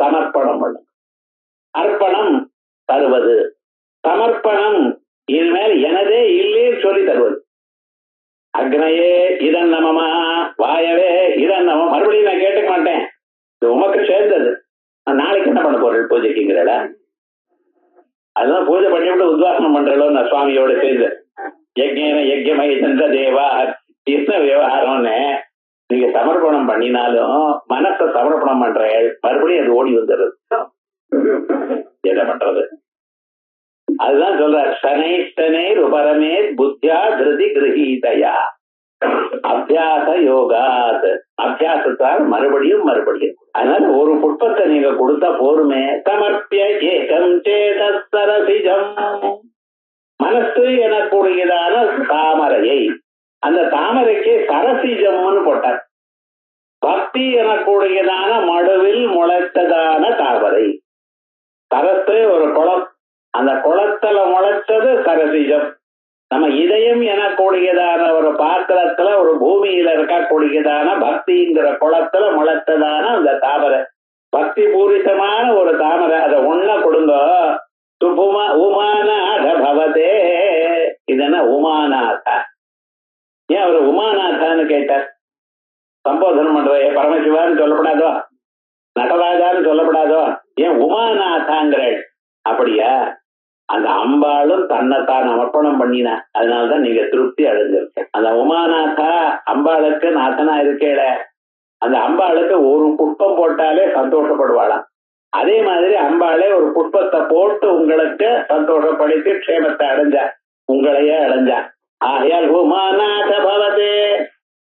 சமர்ப்பணம் பண்ணுங்க. அர்ப்பணம் தருவது, சமர்ப்பணம் இனிமேல் எனதே இல்லேன்னு சொல்லி தருவது. அக்னையே இதன் நமமா, வாயவே இதன் நம. மறுபடியும் நான் கேட்டுக்க மாட்டேன், இது உமக்கு சேர்ந்தது. நாளைக்கு என்ன பண்ண போறேன் பூஜைக்குங்கிறல? அதுதான் பூஜை பண்ணிவிட்டு உத்வாசனம் பண்றோ நான் சுவாமியோட சேர்ந்து. யஜ்ஞேன யஜ்ஞமய சந்திர தேவா என்ன விவகாரம்னு நீங்க சமர்ப்பணம் பண்ணினாலும் மனசை சமர்ப்பணம் பண்றேன், மறுபடியும் அது ஓடி வந்துடுறது. என்ன பண்றது? அதுதான் சொல்ற, சனை சனை உபரமே புத்தியா திருதி கிரகீதையா அபியாச யோகாத். அபியாசத்தால் மறுபடியும் மறுபடியும். அதனால ஒரு புஷ்பத்தை நீங்க கொடுத்தா போருமே. சமர்ப்பிய ஏகம் சேதஸ்தரசிஜம். மனசு எனக்கூடியதான தாமரையை, அந்த தாமரைக்கு சரசிஜம்னு போட்டார். பக்தி எனக்கூடியதான மடுவில் முளைத்ததான தாமரை. சரசு ஒரு குளம், அந்த குளத்துல முளைச்சது சரசிஜம். நம்ம இதயம் எனக்கூடியதான ஒரு பாத்திரத்துல, ஒரு பூமியில இருக்கக்கூடியதான பக்திங்கிற குளத்துல முளைத்ததான அந்த தாமரை, பக்தி பூரிதமான ஒரு தாமரை. அதை ஒண்ண கொடுங்க. சுபுமா உமாநாத பவதே. இதென்ன உமாநாதா? ஏன் அவர் உமாநாதான்னு கேட்டார்? சம்போதனம் பண்ற பரமசிவான்னு சொல்லப்படாதோ, நடராஜான்னு சொல்லப்படாதோ, ஏன் உமாநாதாங்கிற? அப்படியா? அந்த அம்பாளும் தன்னைத்தான் அர்ப்பணம் பண்ணின, அதனாலதான் நீங்க திருப்தி அடைஞ்சிருக்க. அந்த உமாநாதா அம்பாளுக்கு நாத்தனா இருக்கேட, அந்த அம்பாளுக்கு ஒரு புஷ்பம் போட்டாலே சந்தோஷப்படுவாளாம். அதே மாதிரி அம்பாளே ஒரு புஷ்பத்தை போட்டு உங்களுக்கு சந்தோஷப்படுத்தி க்ஷேமத்தை அடைஞ்ச, உங்களையே அடைஞ்ச. ஆகையால் உமாநாத பவதே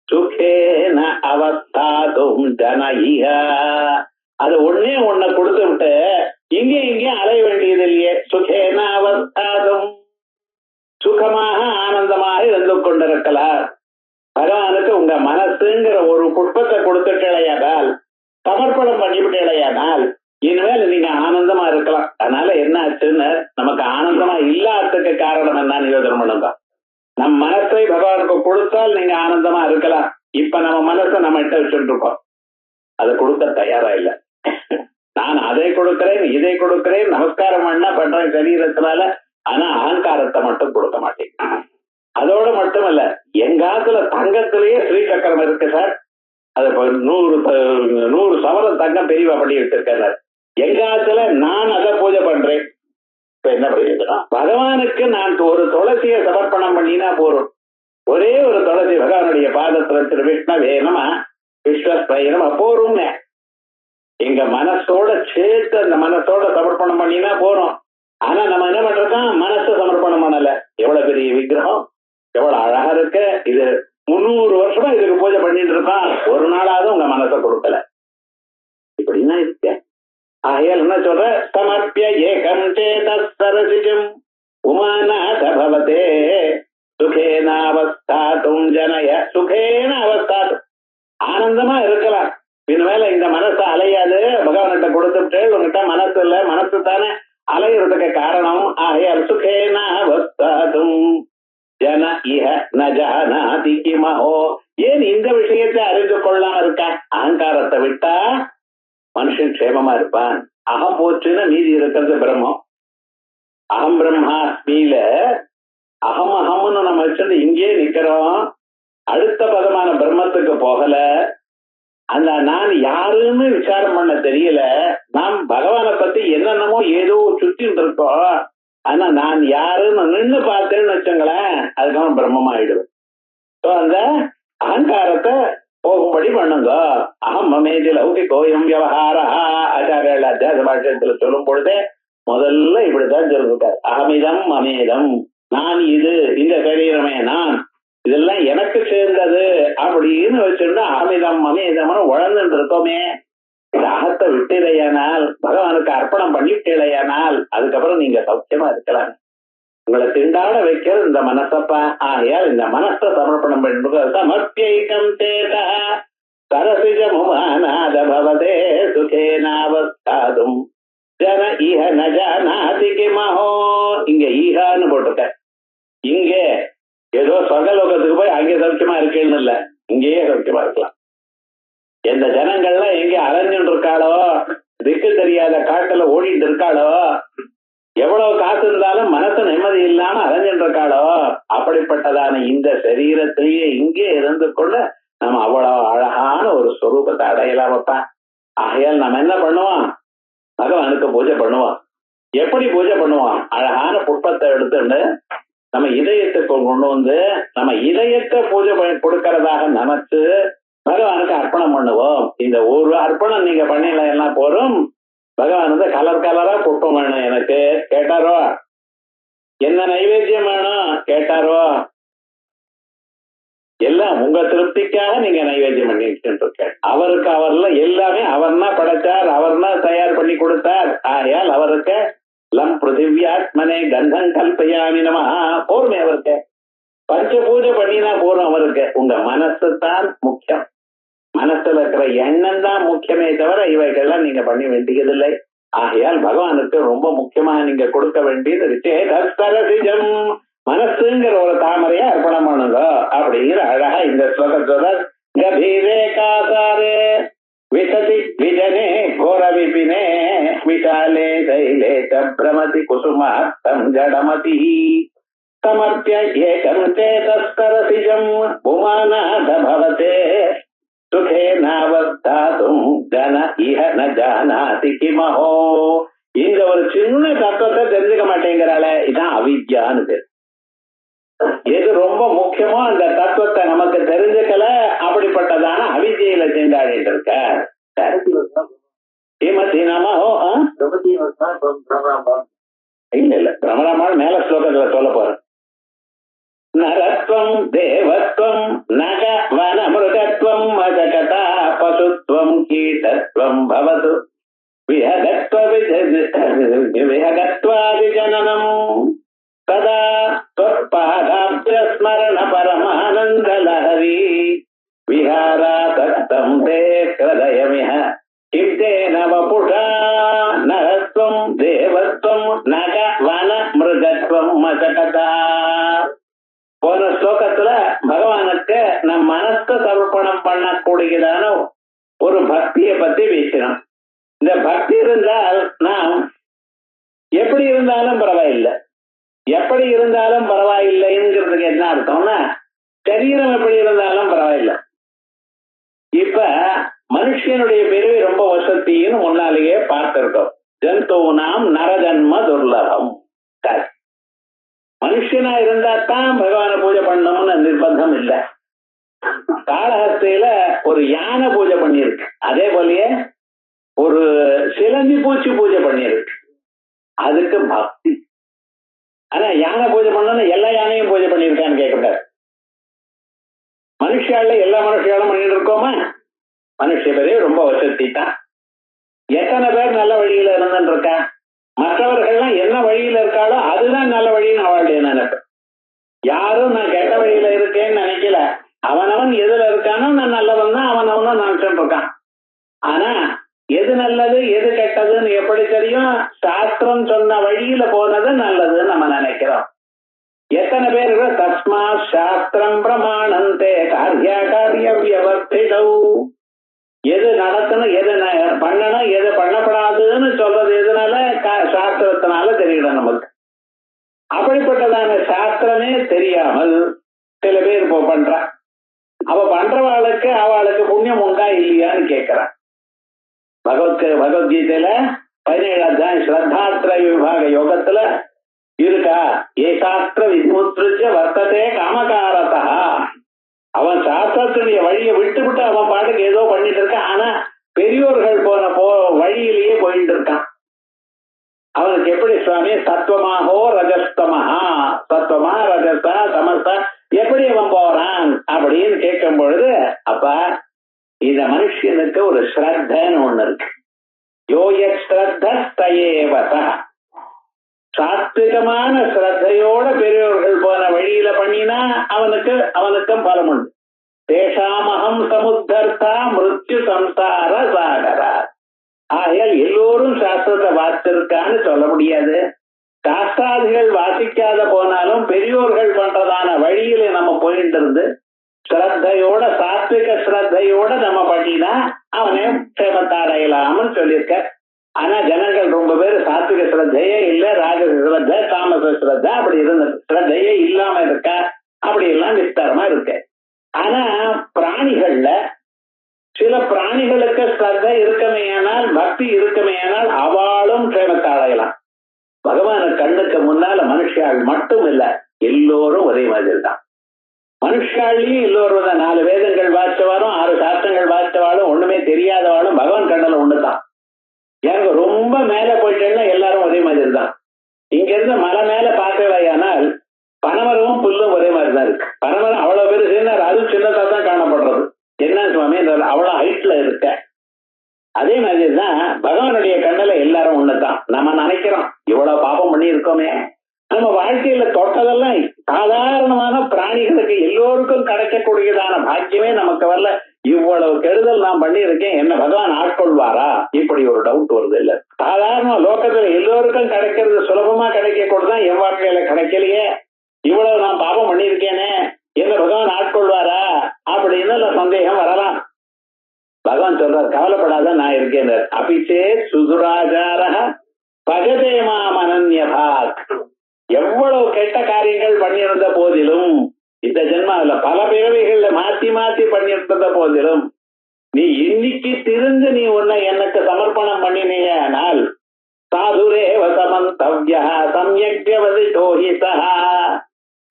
சுகேன அவஸ்தாதும் ஜனயிஹா. அது ஒண்ணே ஒன்ன கொடுத்து விட்டு இங்கேயும் அலைய வேண்டியது இல்லையே. சுகேன அவஸ்தாதும், சுகமாக ஆனந்தமாக இருந்து கொண்டிருக்கலாம். பகவானுக்கு உங்க மனசுங்கிற ஒரு புஷ்பத்தை கொடுத்துட்டேயானால், சமர்ப்பணம் பண்ணிவிட்டேயானால், இனிமேல் நீங்க ஆனந்தமா இருக்கலாம். அதனால என்ன ஆச்சுன்னு, நமக்கு ஆனந்தமா இல்லாததுக்கு காரணம் என்னன்னு யோசனை பண்ணுங்க. நம் மனசை பகவானுக்கு கொடுத்தால் நீங்க ஆனந்தமா இருக்கலாம். இப்ப நம்ம மனசை நம்ம கிட்ட வச்சுட்டு இருக்கோம், அதை கொடுக்க தயாரா இல்ல. நான் அதை கொடுக்கிறேன், இதை கொடுக்கிறேன், நமஸ்காரம் பண்ண பண்றேன் சரீரத்தினால, ஆனா அகங்காரத்தை மட்டும் கொடுக்க மாட்டேன். அதோட மட்டும் இல்ல, எங்காத்துல தங்கத்திலேயே ஸ்ரீசக்கரம் இருக்கு சார், அது 100 சவரம் தங்கம் பெரியவா பண்ணி வச்சிருக்காரு. எங்காத்துல நான் அதை பூஜை பண்றேன். இப்ப என்ன பண்ணிருக்கோம், பகவானுக்கு நான் ஒரு துளசியை சமர்ப்பணம் பண்ணினா போறோம். ஒரே ஒரு துளசி பகவானுடைய பாதத்துல திரு விஷ்ணவே நம விஸ்வஸ்பை நம போறோம்னு எங்க மனசோட சேர்த்து அந்த மனசோட சமர்ப்பணம் பண்ணினா போறோம். ஆனா நம்ம என்ன பண்றோம், மனசை சமர்ப்பணம் பண்ணல. எவ்வளவு பெரிய விக்கிரகம், எவ்வளவு அழகா இருக்கு, இது 300 வருஷமா இதுக்கு பூஜை பண்ணிட்டு இருக்கான், ஒரு நாளாவது உங்க மனசை கொடுக்கல. இப்படின்னா இருக்கு. ஆகையால் என்ன சொல்ற, சமர்ப்பிய ஏகம் சேதரசிஜம் உமாநாத பவதே சுகேன அவஸ்தாதும் ஜனய சுகேன அவஸ்தாதும். ஆனந்தமா இருக்கலாம். இனிமேல இந்த மனசு அலையாது, பகவான்கிட்ட கொடுத்துட்டு உங்ககிட்ட மனசு இல்ல, மனசு தானே அலையிறதுக்கு காரணம். ஆகையால் சுகேன அவஸ்தாதும் ஜன இஹ நஜானாதி கிமஹோ. ஏன் இந்த விஷயத்தை அறிந்து கொள்ளாம இருக்க? அகங்காரத்தை விட்டா மனுஷன் க்ஷேமமா இருப்பான். அகம் போச்சுன்னா மீதி இருக்கிறது பிரம்மம். அகம் பிரம்மாஸ்மியில அகம் அகம்னு நம்ம வச்சுட்டு இங்கே நிக்கிறோம். அடுத்த பதமான பிரம்மத்துக்கு போகல. அந்த நான் யாருன்னு விசாரம் பண்ண தெரியல. நாம் பகவானை பத்தி என்னென்னமோ ஏதோ சுத்திட்டு இருக்கோம். ஆனா நான் யாருன்னு நின்று பார்த்தேன்னு வச்சுங்களேன், அதுக்கப்புறம் பிரம்மமாயிடுவேன். அந்த அகங்காரத்தை போகும்படி பண்ணுங்க. அகம் மமேதி லௌகிகோயம் வியவஹாரா. ஆச்சாரியால் அத்தியாச பாஷ்யத்துல சொல்லும் பொழுதே முதல்ல இப்படித்தான் சொல்லிருக்காரு, அகமிதம் மமேதம். நான் இது, இந்த சரீரமே நான், இதெல்லாம் எனக்கு சேர்ந்தது அப்படின்னு வச்சுட்டு அகமிதம் மமேதம்னு உழந்துட்டு இருக்கோமே. இந்த அகத்தை விட்டுலையானால், பகவானுக்கு அர்ப்பணம் பண்ணிவிட்டேலையானால், அதுக்கப்புறம் நீங்க சௌக்கியமா இருக்கலாம். உங்களை திண்டாட வைக்கிறது இந்த மனசப்பா. ஆகையால் இந்த மனசை சமர்ப்பணம் பண்ணுறது. சமர்ப்பியம் சேதா சரசிஜமுமாநாத பவதே சுகேனாவஸ்தாதும் ஜன இஹ நஜானாதி கிமஹோ. இங்க ஈகான்னு போட்டுக்க. இங்க ஏதோ சொர்க்கலோகத்துக்கு போய் அங்கே சௌக்கியமா இருக்கேன்னு இல்ல, இங்கேயே சௌக்கியமா இருக்கலாம். எந்த ஜனங்கள்லாம் எங்க அலைஞ்சுட்டு இருக்காளோ, திக்கு தெரியாத காட்டுல ஓடிட்டு இருக்காளோ, எவ்வளவு காசு இருந்தாலும் மனசு நிம்மதி இல்லாம அலைஞ்சுட்டு இருக்காளோ, அப்படிப்பட்டதான இந்த சரீரத்திலேயே இங்கே இருந்து கொள்ள நம்ம அவ்வளவு அழகான ஒரு ஸ்வரூபத்தை அடையலாமப்பா. ஆகையால் நம்ம என்ன பண்ணுவோம், பகவானுக்கு பூஜை பண்ணுவோம். எப்படி பூஜை பண்ணுவோம், அழகான புஷ்பத்தை எடுத்துட்டு நம்ம இதயத்துக்கு கொண்டு வந்து நம்ம இதயத்தை பூஜை கொடுக்கறதாக நினைச்சு பகவானுக்கு அர்ப்பணம் பண்ணுவோம். இந்த ஒரு அர்ப்பணம் நீங்க பண்ணல எல்லாம் போறோம். பகவான் வந்து கலர் கலரா புஷ்பம் வேணும் எனக்கு கேட்டாரோ, என்ன நைவேத்தியம் வேணும் கேட்டாரோ, எல்லாம் உங்க திருப்திக்காக நீங்க நைவேத்தியம் பண்ணிட்டு இருக்க. அவருக்கு அவர்ல எல்லாமே அவர்னா படைச்சார், அவர்னா தயார் பண்ணி கொடுத்தார். ஆகையால் அவருக்கு லம் பிருத்திவியாத்மனே கந்தம் கல்பயாமி நம போருமே. அவருக்கு பஞ்ச பூஜை பண்ணினா போறோம். அவருக்கு உங்க மனசு தான் முக்கியம். மனசுல இருக்கிற எண்ணம் தான் முக்கியமே தவிர இவைகள்லாம் நீங்க பண்ண வேண்டியதில்லை. ஆகையால் பகவானுக்கு ரொம்ப முக்கியமா நீங்க கொடுக்க வேண்டியது சேதம் மனசுங்கிற ஒரு தாமரையா அர்ப்பணம் பண்ணுங்க அப்படிங்கிற அழகா இந்த ஸ்லோகத்தோட கபீரே காசாரே விசதி விஜனே கோர விபினே விஷாலே தைலே பிரமதி குசுமார்த்தம் ஜடமதி சமர்ப்பிய ஏகம் சேதஸ்கரசிஜம் உமாநாத பவதே சுகேனாவஸ்தாதும் ஜன இஹ ந ஜானாதி கிமஹோ. இந்த ஒரு சின்ன தத்துவத்தை தெரிஞ்சுக்க மாட்டேங்கிறாளே, இதான் அவித்யான்னு பேர். எது ரொம்ப முக்கியமோ அந்த தத்துவத்தை நமக்கு தெரிஞ்சுக்கல, அப்படிப்பட்டதான அவித்யில திண்டாடிட்டு இருக்க. இல்ல பிரமராமாள் மேல ஸ்லோகத்துல சொல்ல போறேன். நரத்வம் தேவத்வம் நக வன மிருகத்வம் மஜகதா பசுத்வம் கீட்டத்வம் பவது விஹகத்வாதி ஜனனம் ததா ஸ்மரண விகாராதம் தே ஹிருதயமிஹ கிம் தேன வபுஷா நகத்வம் தேவத்வம் நக வன மிருகத்வம் மசகதா. போன ஸ்லோகத்துல பகவானுக்கு நம் மனசை சமர்ப்பணம் பண்ணக்கூடியதான ஒரு பக்தியை பத்தி பேசினோம். இந்த பக்தி இருந்தால் நாம் எப்படி இருந்தாலும் பரவாயில்லை, எப்படி இருந்தாலும் பரவாயில்லைங்கிறதுக்கு என்ன அர்த்தம்னா சரீரம் எப்படி இருந்தாலும் பரவாயில்லை. இப்ப மனுஷனுடைய பிறவி ரொம்ப வசத்தின்னு முன்னாலேயே பார்த்திருக்கோம். ஜந்தூனாம் நரஜன்ம துர்லபம். மனுஷனா இருந்தா தான் பகவான பூஜை பண்ணணும்னு நிர்பந்தம் இல்லை. காளஹஸ்தியில ஒரு யானை பூஜை பண்ணியிருக்கு, அதே போலயே ஒரு சிலந்தி பூச்சி பூஜை பண்ணியிருக்கு. அதுக்கு பக்தி. ஆனா யானை பூஜை பண்ணணும் எல்லா யானையும் பூஜை பண்ணியிருக்கான்னு கேட்கக்கூடாது. மனுஷால எல்லா மனுஷாலும் பண்ணிட்டு இருக்கோமா? மனுஷ பேரே ரொம்ப வசதி தான். எத்தனை பேர் நல்ல வழியில இருந்துட்டு இருக்கா? மற்றவர்கள்லாம் என்ன வழியில இருக்காளோ அதுதான் நல்ல வழின்னு அவளுடைய நினைப்பு. யாரும் நான் கெட்ட வழியில இருக்கேன்னு நினைக்கல. அவனவன் எதுல இருக்கானோ நான் நல்லவன் தான் அவனவனும் நினைச்சுட்டு இருக்கான். ஆனா எது நல்லது எது கெட்டதுன்னு எப்படி தெரியும்? சாஸ்திரம் சொன்ன வழியில போனது நல்லதுன்னு நம்ம நினைக்கிறோம். எத்தனை பேர் தஸ்மா சாஸ்திரம் பிரமாணந்தே காரியா காரிய வியவர்த்திதௌ. எது நடத்தணும் எது பண்ணணும் எது பண்ணப்படாதுன்னு சொல்றது எதுனால? சாஸ்திரத்தினால தெரியணும் நமக்கு. அப்படிப்பட்டதான சாஸ்திரமே தெரியாமல் சில பேர் இப்போ பண்றா. அவ பண்றவாளுக்கு அவளுக்கு புண்ணியம் உண்டா இல்லையான்னு கேட்கிறான். பகவத்கீதையில 17 அத்தியாயம் ஸ்ரத்தாத்ர விபாக யோகத்துல இருக்கா. ஏசாஸ்திர விமுத்ருஜ வர்த்ததே காமகாரதா. அவன் சாஸ்திரத்துடைய வழியை விட்டு அவன் பாட்டுக்கு ஏதோ பண்ணிட்டு இருக்கான். ஆனா பெரியோர்கள் போன வழியிலேயே போயிட்டு இருக்கான். அவனுக்கு எப்படி சுவாமி சத்வமாகோ ரஜஸ்தமஹா, சத்வமா ரஜஸ்தா தமஸ்தா எப்படி அவன் போறான் அப்படின்னு கேட்கும் பொழுது, அப்ப இந்த மனுஷனுக்கு ஒரு ஸ்ரத்தன்னு ஒண்ணு இருக்கு. யோய ஸ்ரத்தஸ்தயேவசா. சாத்விகமான ஸ்ரத்தையோட பெரியோர்கள் போன வழியில பண்ணினா அவனுக்கும் பலம் உண்டு. தேஷாமகம் சமுத்தர்த்தா மிருத்யு சம்சார சாகரா. ஆகையால் எல்லோரும் சாஸ்திரத்தை வாசிச்சிருக்கான்னு சொல்ல முடியாது. சாஸ்திராதிகள் வாசிக்காத போனாலும் பெரியோர்கள் பண்றதான வழியில நம்ம போயிட்டு இருந்து ஸ்ரத்தையோட சாத்விக ஸ்ரத்தையோட நம்ம பண்ணினா அவனே சேமத்தை அடையலாம்னு சொல்லியிருக்க. ஆனா ஜனங்கள் ரொம்ப பேர் சாத்விக ஸ்ரத்தையே இல்ல, ராஜச ஸ்ரத்த தாமச ஸ்ரத்த அப்படி இருந்தது. ஸ்ரத்தையே இல்லாம இருக்கா, அப்படி எல்லாம் விஸ்தாரமா இருக்கு. ஆனா பிராணிகள்ல சில பிராணிகளுக்கு ஸ்ரத்த இருக்குமேயானால் பக்தி இருக்குமேயானால் அவளும் சேமத்தை அடையலாம். பகவான கண்ணுக்கு முன்னால மனுஷாள் மட்டும் இல்ல, எல்லோரும் ஒரே மாதிரி தான். மனுஷாலையும் எல்லோரும் தான். 4 வேதங்கள் வாசிச்சவாலும் 6 சாஸ்திரங்கள் வாசிச்சவாலும் ஒண்ணுமே தெரியாதவாலும் பகவான் கண்ணுல ஒண்ணுதான். எனக்கு ரொம்ப மேல போயிட்டேன்னா எல்லாரும் ஒரே மாதிரி தான். இங்க இருந்து மலை மேல பார்க்கலையானால் பனைமரமும் புல்லும் ஒரே மாதிரி தான் இருக்கு. பனைமரம் அவ்வளவு பேரு சேர்ந்தா அது சின்னதா தான் காணப்படுறது. என்ன சுவாமி அவ்வளவு ஹைட்ல இருக்க. அதே மாதிரிதான் பகவானுடைய கண்ணுல எல்லாரும் ஒண்ணுதான். நம்ம நினைக்கிறோம் இவ்வளவு பாபம் பண்ணி இருக்கோமே, நம்ம வாழ்க்கையில தொட்டதெல்லாம் சாதாரணமான பிராணிகளுக்கு எல்லோருக்கும் கிடைக்கக்கூடியதான பாக்கியமே நமக்கு வரல. இவ்வளவு கெடுதல் நான் பண்ணியிருக்கேன், என்ன பகவான் ஆட்கொள்வாரா? இப்படி ஒரு டவுட் வருது. இல்ல சாதாரண லோகத்துல எல்லோருக்கும் கிடைக்கிறது சுலபமா கிடைக்க கூடதான் என் வாழ்க்கையில கிடைக்கலையே, இவ்வளவு நான் பாபம் பண்ணியிருக்கேனே, என்ன பகவான் ஆட்கொள்வாரா அப்படின்னு சந்தேகம் வரலாம். பகவான் சொல்றார் கவலைப்படாத நான் இருக்கேன். அபிச்சே சுதுராச்சார பகதே மாமனன்யபாக். எவ்வளவு கெட்ட காரியங்கள் பண்ணியிருந்த போதிலும், இந்த ஜென்மாவில பல பிறவைகள்ல மாத்தி மாத்தி பண்ணியிருந்த போதிலும், நீ இன்னைக்கு திருந்து நீ உன்னை எனக்கு சமர்ப்பணம் பண்ணினேனால் சாதுரே வசமந்தவ்யா சம்யக்யவதிதோஹிதா.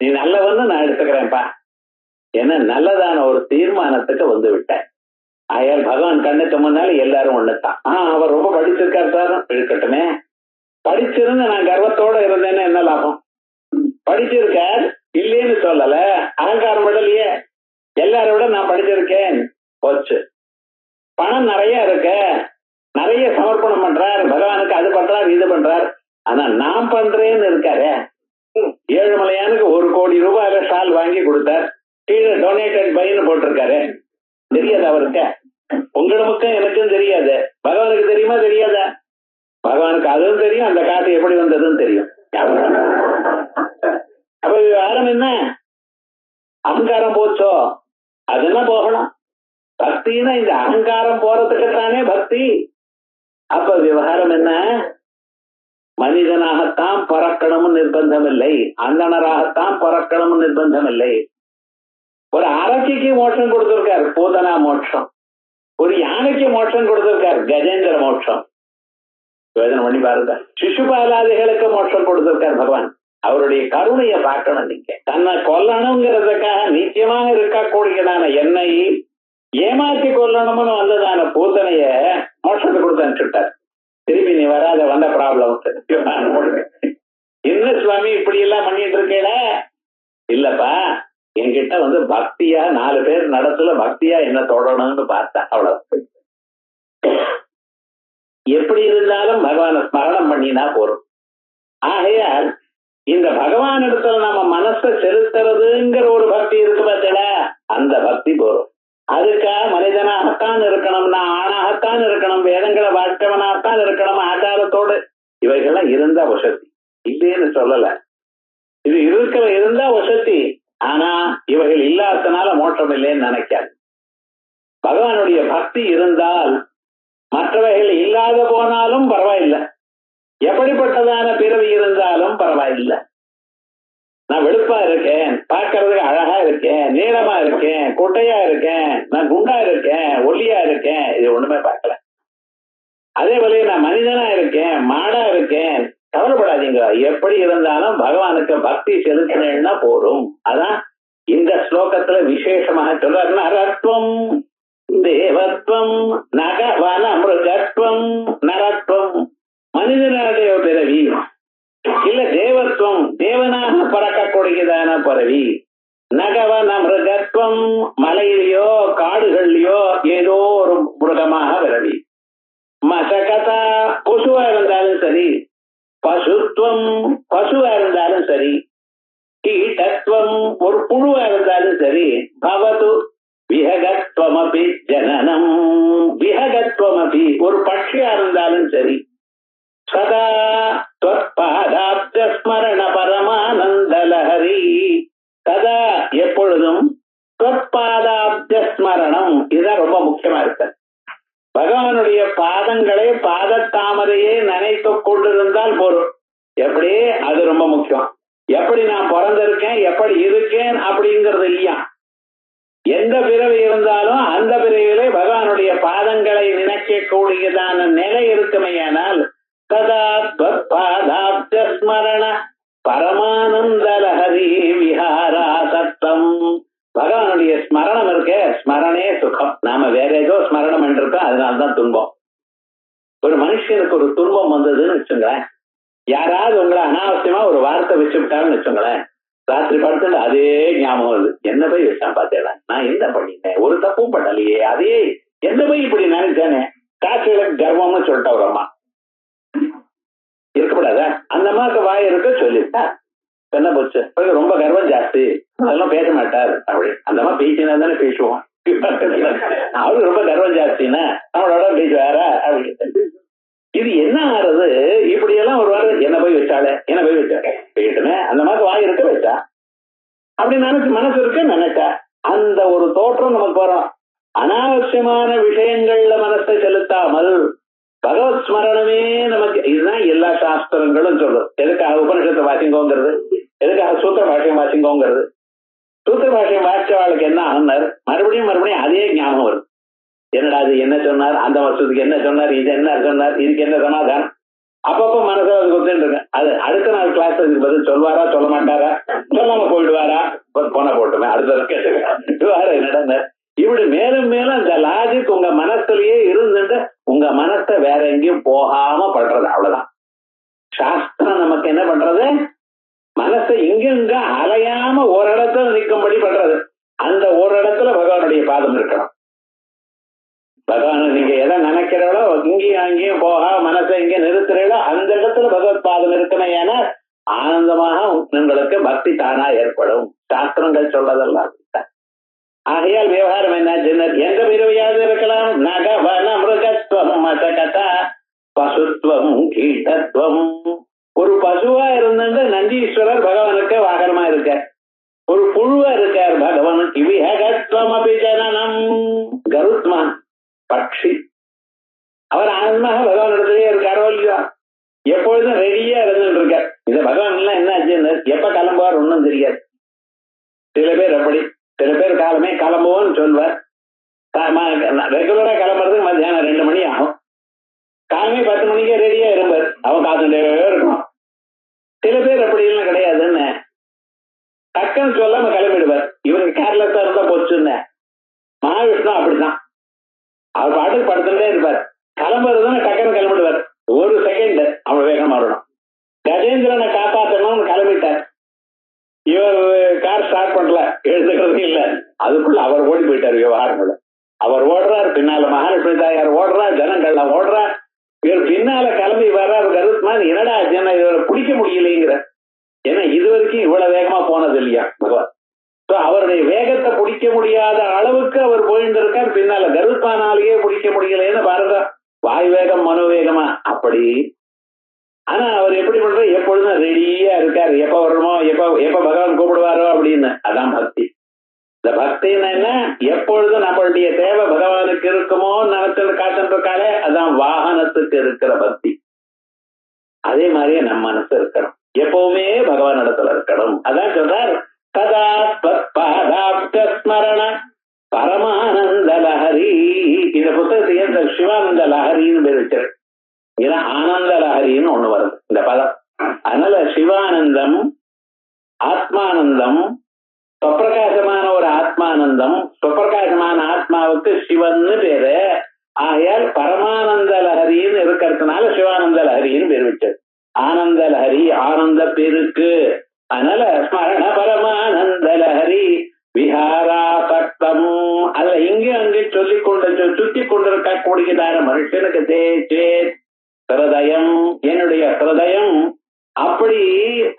நீ நல்லவன்னு நான் எடுத்துக்கிறேன்ப்பா. ஏன்னா நல்லதான ஒரு தீர்மானத்துக்கு வந்து விட்டேன். ஆயால் பகவான் கண்ணுக்கு முன்னால எல்லாரும் ஒண்ணுதான். அவர் ரொம்ப படிச்சிருக்காரு சார், இருக்கட்டுமே. படிச்சிருந்து நான் கர்வத்தோட இருந்தேன்னு என்ன லாபம்? படிச்சிருக்கார் இல்லைன்னு சொல்லல, அகங்காரம் விடலையே. எல்லாரும் விட நான் படிச்சிருக்கேன் போச்சு. பணம் நிறைய இருக்கு, நிறைய சமர்ப்பணம் பண்றார் பகவானுக்கு, அது பண்றார் இது பண்றார். ஆனா நான் பண்றேன்னு இருக்காரு. ஏழுமலையானுக்கு 1 கோடி ரூபாயில ஷால் வாங்கி கொடுத்தார், கீழே டொனேட்டட் பைன்னு போட்டிருக்காரு. தெரியாது அவருக்கு. உங்களுக்கும் எனக்கும் தெரியாது. பகவானுக்கு தெரியுமா தெரியாதா? பகவானுக்கு அதுவும் தெரியும், அந்த காட்டு எப்படி வந்ததுன்னு தெரியும். அப்ப விவகாரம் என்ன? அகங்காரம் போச்சோ அதெல்லாம் போகணும். பக்தின்னா இந்த அகங்காரம் போறதுக்குத்தானே பக்தி. அப்ப விவகாரம் என்ன? மனிதனாகத்தான் பிறக்கணும்னு நிர்பந்தம் இல்லை, அந்தனராகத்தான் பிறக்கணும்னு நிர்பந்தம் இல்லை. ஒரு அரக்கிக்கு மோட்சம் கொடுத்திருக்காரு, பூதனா மோட்சம். ஒரு யானைக்கு மோட்சம் கொடுத்திருக்காரு, கஜேந்திர மோட்சம். யோஜனை பண்ணி பாருங்க. சிசுபாலாதிகளுக்கு மோட்சம் கொடுத்திருக்கார் பகவான். அவருடைய கருணையை பார்க்கணும். நீங்க தன்னை கொல்லணுங்கிறதுக்காக நிச்சயமாக இருக்கக்கூடியதான என்னை ஏமாற்றி கொல்லணும்னு வந்ததான பூதனைய மோட்சத்தை கொடுத்து அனுப்பிச்சுட்டார். திரும்பி நீ வராத, வந்த ப்ராப்ளம் என்ன சுவாமி இப்படி எல்லாம் பண்ணிட்டு இருக்கேல? இல்லப்பா, என்கிட்ட பக்தியா 4 பேர் நடத்துல பக்தியா என்ன தொடரணும்னு பார்த்தா அவ்வளவு. எப்படி இருந்தாலும் பகவானை ஸ்மரணம் பண்ணினா போறோம். ஆகையால் இந்த பகவான் இடத்துல நம்ம மனசை செலுத்துறதுங்கிற ஒரு பக்தி இருக்கு பார்த்தீங்களா, அந்த பக்தி போறோம். அதுக்காக மனிதனாகத்தான் இருக்கணும், நான் ஆணாகத்தான் இருக்கணும், வேதங்களை வாழ்க்கவனாகத்தான் இருக்கணும், ஆச்சாரத்தோடு இவைகள்லாம் இருந்தா வசதி இல்லைன்னு சொல்லல. இது இருந்தா வசதி. ஆனா இவைகள் இல்லாதனால மோட்சம் இல்லைன்னு நினைக்காது. பகவானுடைய பக்தி இருந்தால் மற்றவைகள் இல்லாத போனாலும் பரவாயில்லை, எப்படிப்பட்டதான பிறவி இருந்தாலும் பரவாயில்லை. நான் வெளுப்பா இருக்கேன், பார்க்கறதுக்கு அழகா இருக்கேன், நீளமா இருக்கேன், குட்டையா இருக்கேன், நான் குண்டா இருக்கேன், ஒல்லியா இருக்கேன், இது ஒண்ணுமே பார்க்கல. அதே போல நான் மனிதனா இருக்கேன், மாடா இருக்கேன், கவலைப்படாதீங்க. எப்படி இருந்தாலும் பகவானுக்கு பக்தி செலுத்தினா போரும். அதான் இந்த ஸ்லோகத்துல விசேஷமாக சொல்ற நரத்வம் தேவத்வம் நகவன மிருகத்வம். நரத்வம் மனிதனுடைய பிறவி, இல்ல தேவத்வம் தேவனாக பறக்கக்கூடியதான பிறவி. நகவன மிருகத்வம் மலையிலையோ காடுகள்லயோ ஏதோ ஒரு மிருகமாக பிறவி. மசகதா கொசுவா இருந்தாலும் சரி, பசுத்துவம் பசுவா இருந்தாலும் சரி, கீட்டத்துவம் ஒரு புழுவா இருந்தாலும் சரி, பவது விஹகத்வமபி ஜனனம். விஹகத்வமபி ஒரு பட்சியா இருந்தாலும் சரி, சதா त्वत्पादाब्ज ஸ்மரண பரமானந்த லஹரி. சதா எப்பொழுதும் त्वत्पादाब्ज ஸ்மரணம், இதுதான் ரொம்ப முக்கியமா இருக்கு. பகவானுடைய பாதங்களை பாதத்தாமரையே நினைத்து கொண்டிருந்தால் போரும். எப்படி? அது ரொம்ப முக்கியம். எப்படி நான் பிறந்திருக்கேன், எப்படி இருக்கேன் அப்படிங்கிறது இல்லையா. எந்த பிறவி இருந்தாலும் அந்த பிறவிலே பகவானுடைய பாதங்களை நினைக்கக்கூடியதான நிலை இருக்குமையானால் சதா त्वत्पादाब्ज ஸ்மரண பரமானந்த லஹரி விஹாரா சத்தம். பகவானுடைய ஸ்மரணம் இருக்க, ஸ்மரணே சுகம். நாம வேற ஏதோ ஸ்மரணம் பண்ணிருக்கோம், அதனால்தான் துன்பம். ஒரு மனுஷனுக்கு ஒரு துன்பம் வந்ததுன்னு வச்சுங்களேன், யாராவது உங்களை அனாவசியமா ஒரு வார்த்தை வச்சு விட்டாருன்னு வச்சுங்களேன், ராத்திரி படத்துல அதே ஞாபகம் வருது. என்ன போய் வச்சான் பார்த்தேன், நான் என்ன பண்ணிட்டேன், ஒரு தப்பும் பண்ணலையே, அதே என்ன போய் இப்படி நினைச்சேனே. காய்ச்சல கர்வம்னு சொல்லிட்டா ஒரு அம்மா இருக்கப்படாதா, அந்த அம்மாவுக்கு வாய் இருக்க சொல்லிட்டா என்ன போச்சு, ரொம்ப கர்வம் ஜாஸ்தி, அதெல்லாம் பேச மாட்டார் அப்படி. அந்த அம்மா பேசினா தானே பேசுவோம். அவரு ரொம்ப கர்வம் ஜாஸ்தின்னா அவளோட பேசுவாரா அப்படின்னு. இது என்ன ஆறுது, இப்படி எல்லாம் ஒரு வாரம் என்ன போய் வச்சாலே, என்ன போய் வச்சாலே பேசுனே, அந்த மாதிரி வாய் இருக்க வச்சா அப்படி நினைச்சு மனசு இருக்க நினைச்சா அந்த ஒரு தோற்றம் நமக்கு வரும். அனாவசியமான விஷயங்கள்ல மனசை செலுத்தாமல் பகவத் ஸ்மரணமே நமக்கு. இதுதான் எல்லா சாஸ்திரங்களும் சொல்றது. எதுக்காக உபனிஷத்தை வாசிங்கோங்கிறது, எதுக்காக சூத்திர பாஷ்யம் வாசிங்கோங்கிறது. சூத்திர பாஷ்யம் வாசிச்சவாளுக்கு என்ன ஆகுனார், மறுபடியும் மறுபடியும் அதே ஞாபகம் வரும். என்னடா அது என்ன சொன்னார், அந்த வருஷத்துக்கு என்ன சொன்னார், இது என்ன சொன்னார், இதுக்கு என்ன சமாதானம். அப்பப்போ மனசுல அது கொடுத்துட்டு இருக்கேன். அது அடுத்த நாள் கிளாஸ் அதுக்கு பதில் சொல்வாரா சொல்ல மாட்டாரா, சொல்லாம போயிடுவாரா, போன போட்டுமே அடுத்த கேட்டுவாரா என்னடா. இப்படி மேலும் மேலும் அந்த லாஜிக் உங்க மனசுலயே இருந்துட்டு உங்க மனசை வேற எங்கேயும் போகாம பண்றது. அவ்வளவுதான் சாஸ்திரம் நமக்கு என்ன பண்றது, மனசை இங்க அலையாம ஒரு இடத்துல நிற்கும்படி பண்றது. அந்த ஒரு இடத்துல பகவானுடைய பாதம் இருக்கணும். பகவான் நீங்க எதை நினைக்கிறீங்களோ இங்கேயும் அங்கேயும் போக மனசை இங்க நிறுத்துறீங்களோ அந்த இடத்துல பகவத் பாதம் இருக்கணும். ஏன்னா ஆனந்தமாக உங்களுக்கு பக்தி தானா ஏற்படும். சாஸ்திரங்கள் சொல்றதெல்லாம் ஆகையால் விவகாரம் என்னாச்சுன்னா எந்த பிறவியாவது இருக்கலாம். நகவன மிருகத்துவம் மசகதா பசுத்துவம் கீட்டத்துவம். ஒரு பசுவா இருந்த நந்தீஸ்வரர் பகவானுக்கு வாகனமா இருக்கார். ஒரு புழுவா இருக்கார் பகவானுக்கு. விஹகத்துவம் அபிஜனனம் கருத்மான் பட்சி. அவர் ஆனந்தமாக பகவான் இடத்துலயே இருக்காரோ இல்லையா, எப்பொழுதும் ரெடியா இருந்துட்டு இருக்கார். இந்த பகவான் எல்லாம் என்ன ஆச்சுன்னு எப்ப கிளம்புவார் ஒன்னும் தெரியாது. சில பேர் அப்படி, சில பேர் காலமே கிளம்புவோம்னு சொல்வார். ரெகுலரா கிளம்புறதுக்கு மத்தியானம் 2 மணி ஆகும். காலமே 10 மணிக்கே ரெடியா இருப்பார். அவன் காத்துட்டே இருக்கணும். சில பேர் அப்படி எல்லாம் கிடையாதுன்னு டக்குன்னு சொல்லாம கிளம்பிடுவார். இவருக்கு கேர்லெஸ்ஸா இருந்தா போச்சுன்னு. மகாவிஷ்ணு அப்படித்தான், அவர் பாட்டுக்கு படுத்துட்டே இருப்பார். கிளம்புறதுன்னு டக்குன்னு கிளம்பிடுவார். ஒரு செகண்ட் அவன் வேகமா வரணும். கஜேந்திரனை காப்பாற்றணும்னு கிளம்பிட்டார். இவர் கார் ஸ்டார்ட் பண்ணல, எழுதுக்கிறது இல்ல. அதுக்குள்ள அவர் ஓடி போயிட்டார். விவகாரங்கள் அவர் ஓடுறார், பின்னால மகாலட்சுமி தாயார் ஓடுறார், ஜனங்கள்லாம் ஓடுறார். இவர் பின்னால கிளம்பி வர்றாரு. கருத்மான் என்னடா ஆச்சுன்னா இவரை பிடிக்க முடியலைங்கிற. ஏன்னா இது வரைக்கும் இவ்வளவு வேகமா போனது இல்லையா பகவான். அவருடைய வேகத்தை பிடிக்க முடியாத அளவுக்கு அவர் போயிட்டு இருக்கார். பின்னால கருத்மானாலேயே பிடிக்க முடியலைன்னு பாருங்க. வாய் வேகம் மனோவேகமா அப்படி. ஆனா அவர் எப்படி பண்ற, எப்பொழுதும் ரெடியா இருக்காரு. எப்ப வரணுமோ, எப்ப பகவான் கூப்பிடுவாரோ அப்படின்னு. அதான் பக்தி. இந்த பக்தின்னு என்ன, எப்பொழுதும் நம்மளுடைய தேவை பகவானுக்கு இருக்குமோ நினைச்சு காத்துட்டு இருக்காளே, அதான் வாகனத்துக்கு இருக்கிற பக்தி. அதே மாதிரியே நம்ம மனசு இருக்கணும், எப்பவுமே பகவான் இடத்துல இருக்கணும். அதான் சொல்றார், சதா ஸ்மரண பரமானந்த லஹரி. இந்த புத்தகத்தையே சிவானந்த லஹரின்னு பேர் வச்சிரு. ஏன்னா ஆனந்த லஹரின்னு ஒண்ணு வருது இந்த பதம். அதனால சிவானந்தம், ஆத்மானந்தம், சொப்பிரகாசமான ஒரு ஆத்மானந்தம். சொப்பிரகாசமான ஆத்மாவுக்கு சிவன்னு பேரு. ஆகையால் பரமானந்த லஹரின்னு இருக்கிறதுனால சிவானந்த லஹரின்னு பேர் வச்சது. ஆனந்த லஹரி ஆனந்த பெருக்கு. அதனால ஸ்மரண பரமானந்த லஹரி விஹாராசக்தம். அதுல இங்க அங்கே சொல்லிக் கொண்டு சுத்தி கொண்டிருக்கக்கூடியதான மனுஷனுக்கு தேச்சே ஹிருதயம், என்னுடைய ஹிருதயம் அப்படி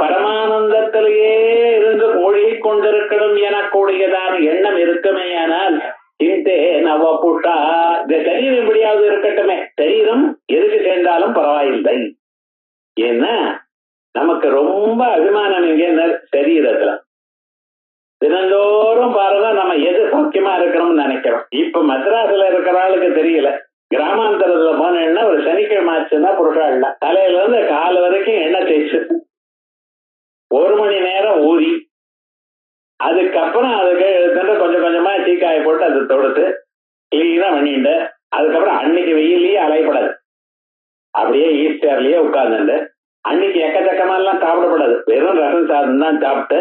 பரமானந்தத்திலேயே இருந்து மூழ்கி கொண்டிருக்கணும் எனக்கூடியதான எண்ணம் இருக்குமே. ஆனால் சிந்தே நவபுஷா, இந்த சரீரம் எப்படியாவது இருக்கட்டுமே, சரீரம் எதுக்கு சேர்ந்தாலும் பரவாயில்லை. ஏன்னா நமக்கு ரொம்ப அபிமானம் இங்க சரீரத்துல. தினந்தோறும் பாருங்க நம்ம எது சௌக்கியமா இருக்கணும்னு நினைக்கிறோம். இப்ப மദ്രാஸ்ல இருக்கிற ஆளுக்கு தெரியல. கிராமாந்தரத்துல போனேன்னா ஒரு சனிக்கிழமை ஆச்சுன்னா புருஷாள்ல தலையில இருந்து கால் வரைக்கும் எண்ணெய் தேய்ச்சு 1 மணி நேரம் ஊறி, அதுக்கப்புறம் அதுக்கு கொஞ்சம் கொஞ்சமா சீக்காய போட்டு அதை தொடுத்து கிளீனா பண்ணிட்டு, அதுக்கப்புறம் அன்னைக்கு வெயிலேயே அலைப்படாது, அப்படியே ஈஸ்டர்லயே உட்கார்ந்துட்டு அன்னைக்கு எக்கச்சக்கமா எல்லாம் சாப்பிடப்படாது, வெறும் ரசம் சாதம் தான் சாப்பிட்டு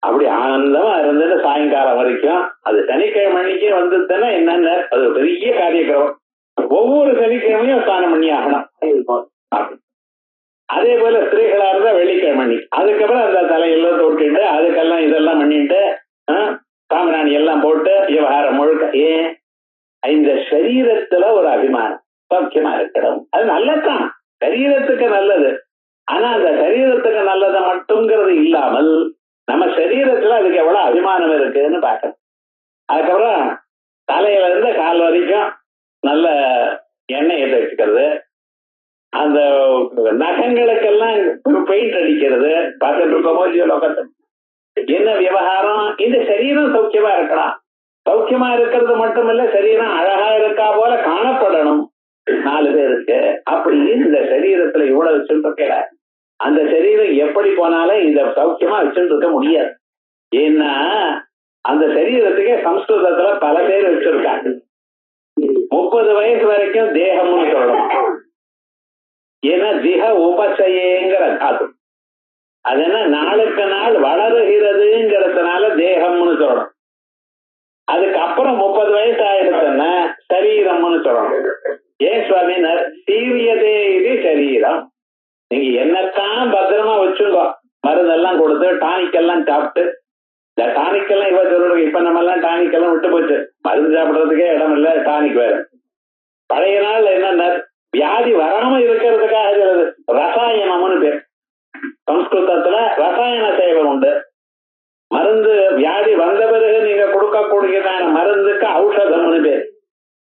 அப்படி ஆனந்தமா இருந்துட்டு சாயங்காலம் வரைக்கும். அது சனிக்கிழமை அன்னைக்கே வந்துச்சுன்னா என்னென்ன அது பெரிய காரியக்கிரமம். ஒவ்வொரு சனிக்கிழமையும் ஸ்நானம் பண்ணி ஆகணும். அதே போல ஸ்திரீகளா இருந்தா வெள்ளிக்கிழமை அன்னைக்கு, அதுக்கப்புறம் அந்த தலையெல்லாம் தொட்டுட்டு அதுக்கெல்லாம் இதெல்லாம் பண்ணிட்டு சாம்பிராணி எல்லாம் போட்டு விவகாரம் முழுக்க. ஏன் இந்த சரீரத்துல ஒரு அபிமானம், சௌக்கியமா இருக்கணும். அது நல்லதான், சரீரத்துக்கு நல்லது. ஆனா அந்த சரீரத்துக்கு நல்லதை மட்டும்ங்கிறது இல்லாமல் நம்ம சரீரத்துல அதுக்கு எவ்வளவு அபிமானம் இருக்குன்னு பார்க்கணும். அதுக்கப்புறம் தலையில இருந்து கால் வரைக்கும் நல்ல எண்ணெயை தேய்ச்சிக்கிறது, அந்த நகங்களுக்கெல்லாம் பெயிண்ட் அடிக்கிறது, பார்த்துட்டு இருக்கோமோ இல்லையோ லோகத்தை. என்ன விவகாரம், இந்த சரீரம் சௌக்கியமா இருக்கலாம். சௌக்கியமா இருக்கிறது மட்டுமல்ல, சரீரம் அழகா இருக்கா போல காணப்படணும் 4 பேருக்கு. அப்படி இந்த சரீரத்துல இவ்வளவு வச்சுட்டு இருக்கல, அந்த சரீரம் எப்படி போனாலும் இந்த சௌக்கியமா வச்சுட்டு இருக்க முடியாது. ஏன்னா அந்த சரீரத்துக்கே சம்ஸ்கிருதத்துல பல பேர் வச்சிருக்காங்க. 30 வயசு வரைக்கும் தேகம்னு சொல்லணும். ஏன்னா திக உபசயங்கிற தாது, அது என்ன நாளுக்கு நாள் வளருகிறதுங்கிறதுனால தேகம்னு சொல்லணும். அதுக்கப்புறம் 30 வயசு ஆயிடுச்சுன்னா சரீரம்னு சொல்லணும். ஏன் சுவாமினர், சீரியதே இது சரீரம். நீங்க என்னத்தான் பத்திரமா வச்சுக்கோ, மருந்தெல்லாம் கொடுத்து டானிக்கெல்லாம் சாப்பிட்டு, இந்த டானிக்கெல்லாம் இவ சொல்லுங்க, இப்ப நம்ம எல்லாம் டானிக்கெல்லாம் விட்டு போச்சு, மருந்து சாப்பிடுறதுக்கே இடம் இல்லை, டானிக் வேற. பழைய நாள் என்ன, வியாதி வராம இருக்கிறதுக்காக ரசாயனம்னு பேர். சம்ஸ்கிருதத்துல ரசாயன சேவை உண்டு. மருந்து வியாதி வந்த பிறகு நீங்க கொடுக்கக்கூடியதான மருந்துக்கு ஔஷதம்னு பேர்.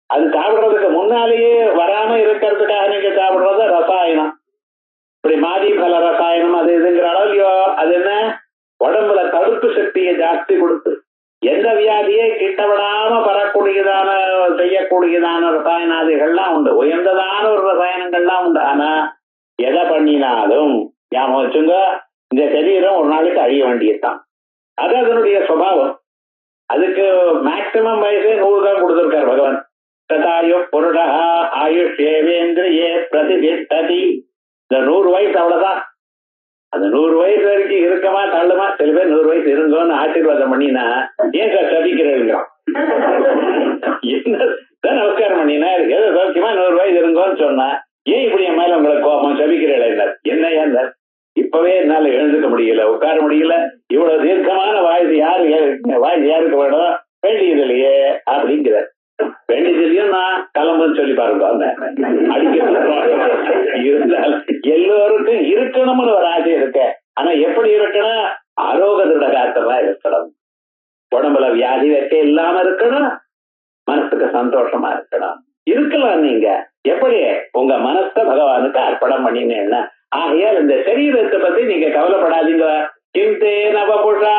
அது சாப்பிடுறதுக்கு முன்னாலேயே வராம இருக்கிறதுக்காக நீங்க சாப்பிடுறது ரசாயனம். இப்படி மாதி பல ரசாயனம் அது இதுங்கிற அளவுலையோ அது என்ன உடம்புல தடுப்பு சக்தியை ஜாஸ்தி கொடுத்து எந்த வியாதியை கிட்டவிடாம பெறக்கூடியதான செய்யக்கூடியதான ரசாயனாதிகள்லாம் உண்டு. உயர்ந்ததான ஒரு ரசாயனங்கள்லாம் உண்டு. ஆனா எதை பண்ணினாலும் ஞாபகம் வச்சுங்க, இந்த சரீரம் ஒரு நாளைக்கு அழிய வேண்டியதுதான். அது அதனுடைய சுபாவம். அதுக்கு மேக்சிமம் வயசு 100 தான் கொடுத்திருக்காரு பகவான். ததாயு புருடா ஆயுஷ் ஏவேந்திரியே பிரதிஷ்டதி. இந்த 100 வயசு அவ்வளவுதான். அந்த 100 வயசு வரைக்கும் இருக்கமா தள்ளுமா? சில பேர் 100 வயசு இருங்கன்னு ஆசீர்வாதம் பண்ணினா ஏன் சார் சதிக்கிறீங்க? என்ன நமஸ்காரம் பண்ணினா ஏதோ சௌக்கியமா 100 வயசு இருங்கன்னு சொன்னா ஏன் இப்படி என் மேல உங்களை கோபம் சபிக்கிறீங்களா? என்ன ஏன் இப்பவே என்னால எழுந்துக்க முடியல, உட்கார முடியல, இவ்வளவு தீர்க்கமான வாய்ஸ் யாருக்கு வேணும்? வேண்டியது இல்லையே அப்படிங்கிற. வேண்டியதுலயும் நான் கிளம்புன்னு சொல்லி பாருங்க. இருந்தால் எல்லோருக்கும் இருக்கணும்னு ஒரு ஆசை இருக்க. ஆனா எப்படி இருக்கணும்? ஆரோக்கியத்தோட காத்தமா இருக்கணும். உடம்புல வியாதி வைக்க இல்லாம இருக்கணும். மனசுக்கு சந்தோஷமா இருக்கணும். இருக்கலாம். நீங்க எப்படி உங்க மனச பகவானுக்கு அர்ப்பணம் பண்ணினேன்னா, ஆகையால் இந்த சரீரத்தை பத்தி நீங்க கவலைப்படாதீங்க. கிந்தே நவபுஷா,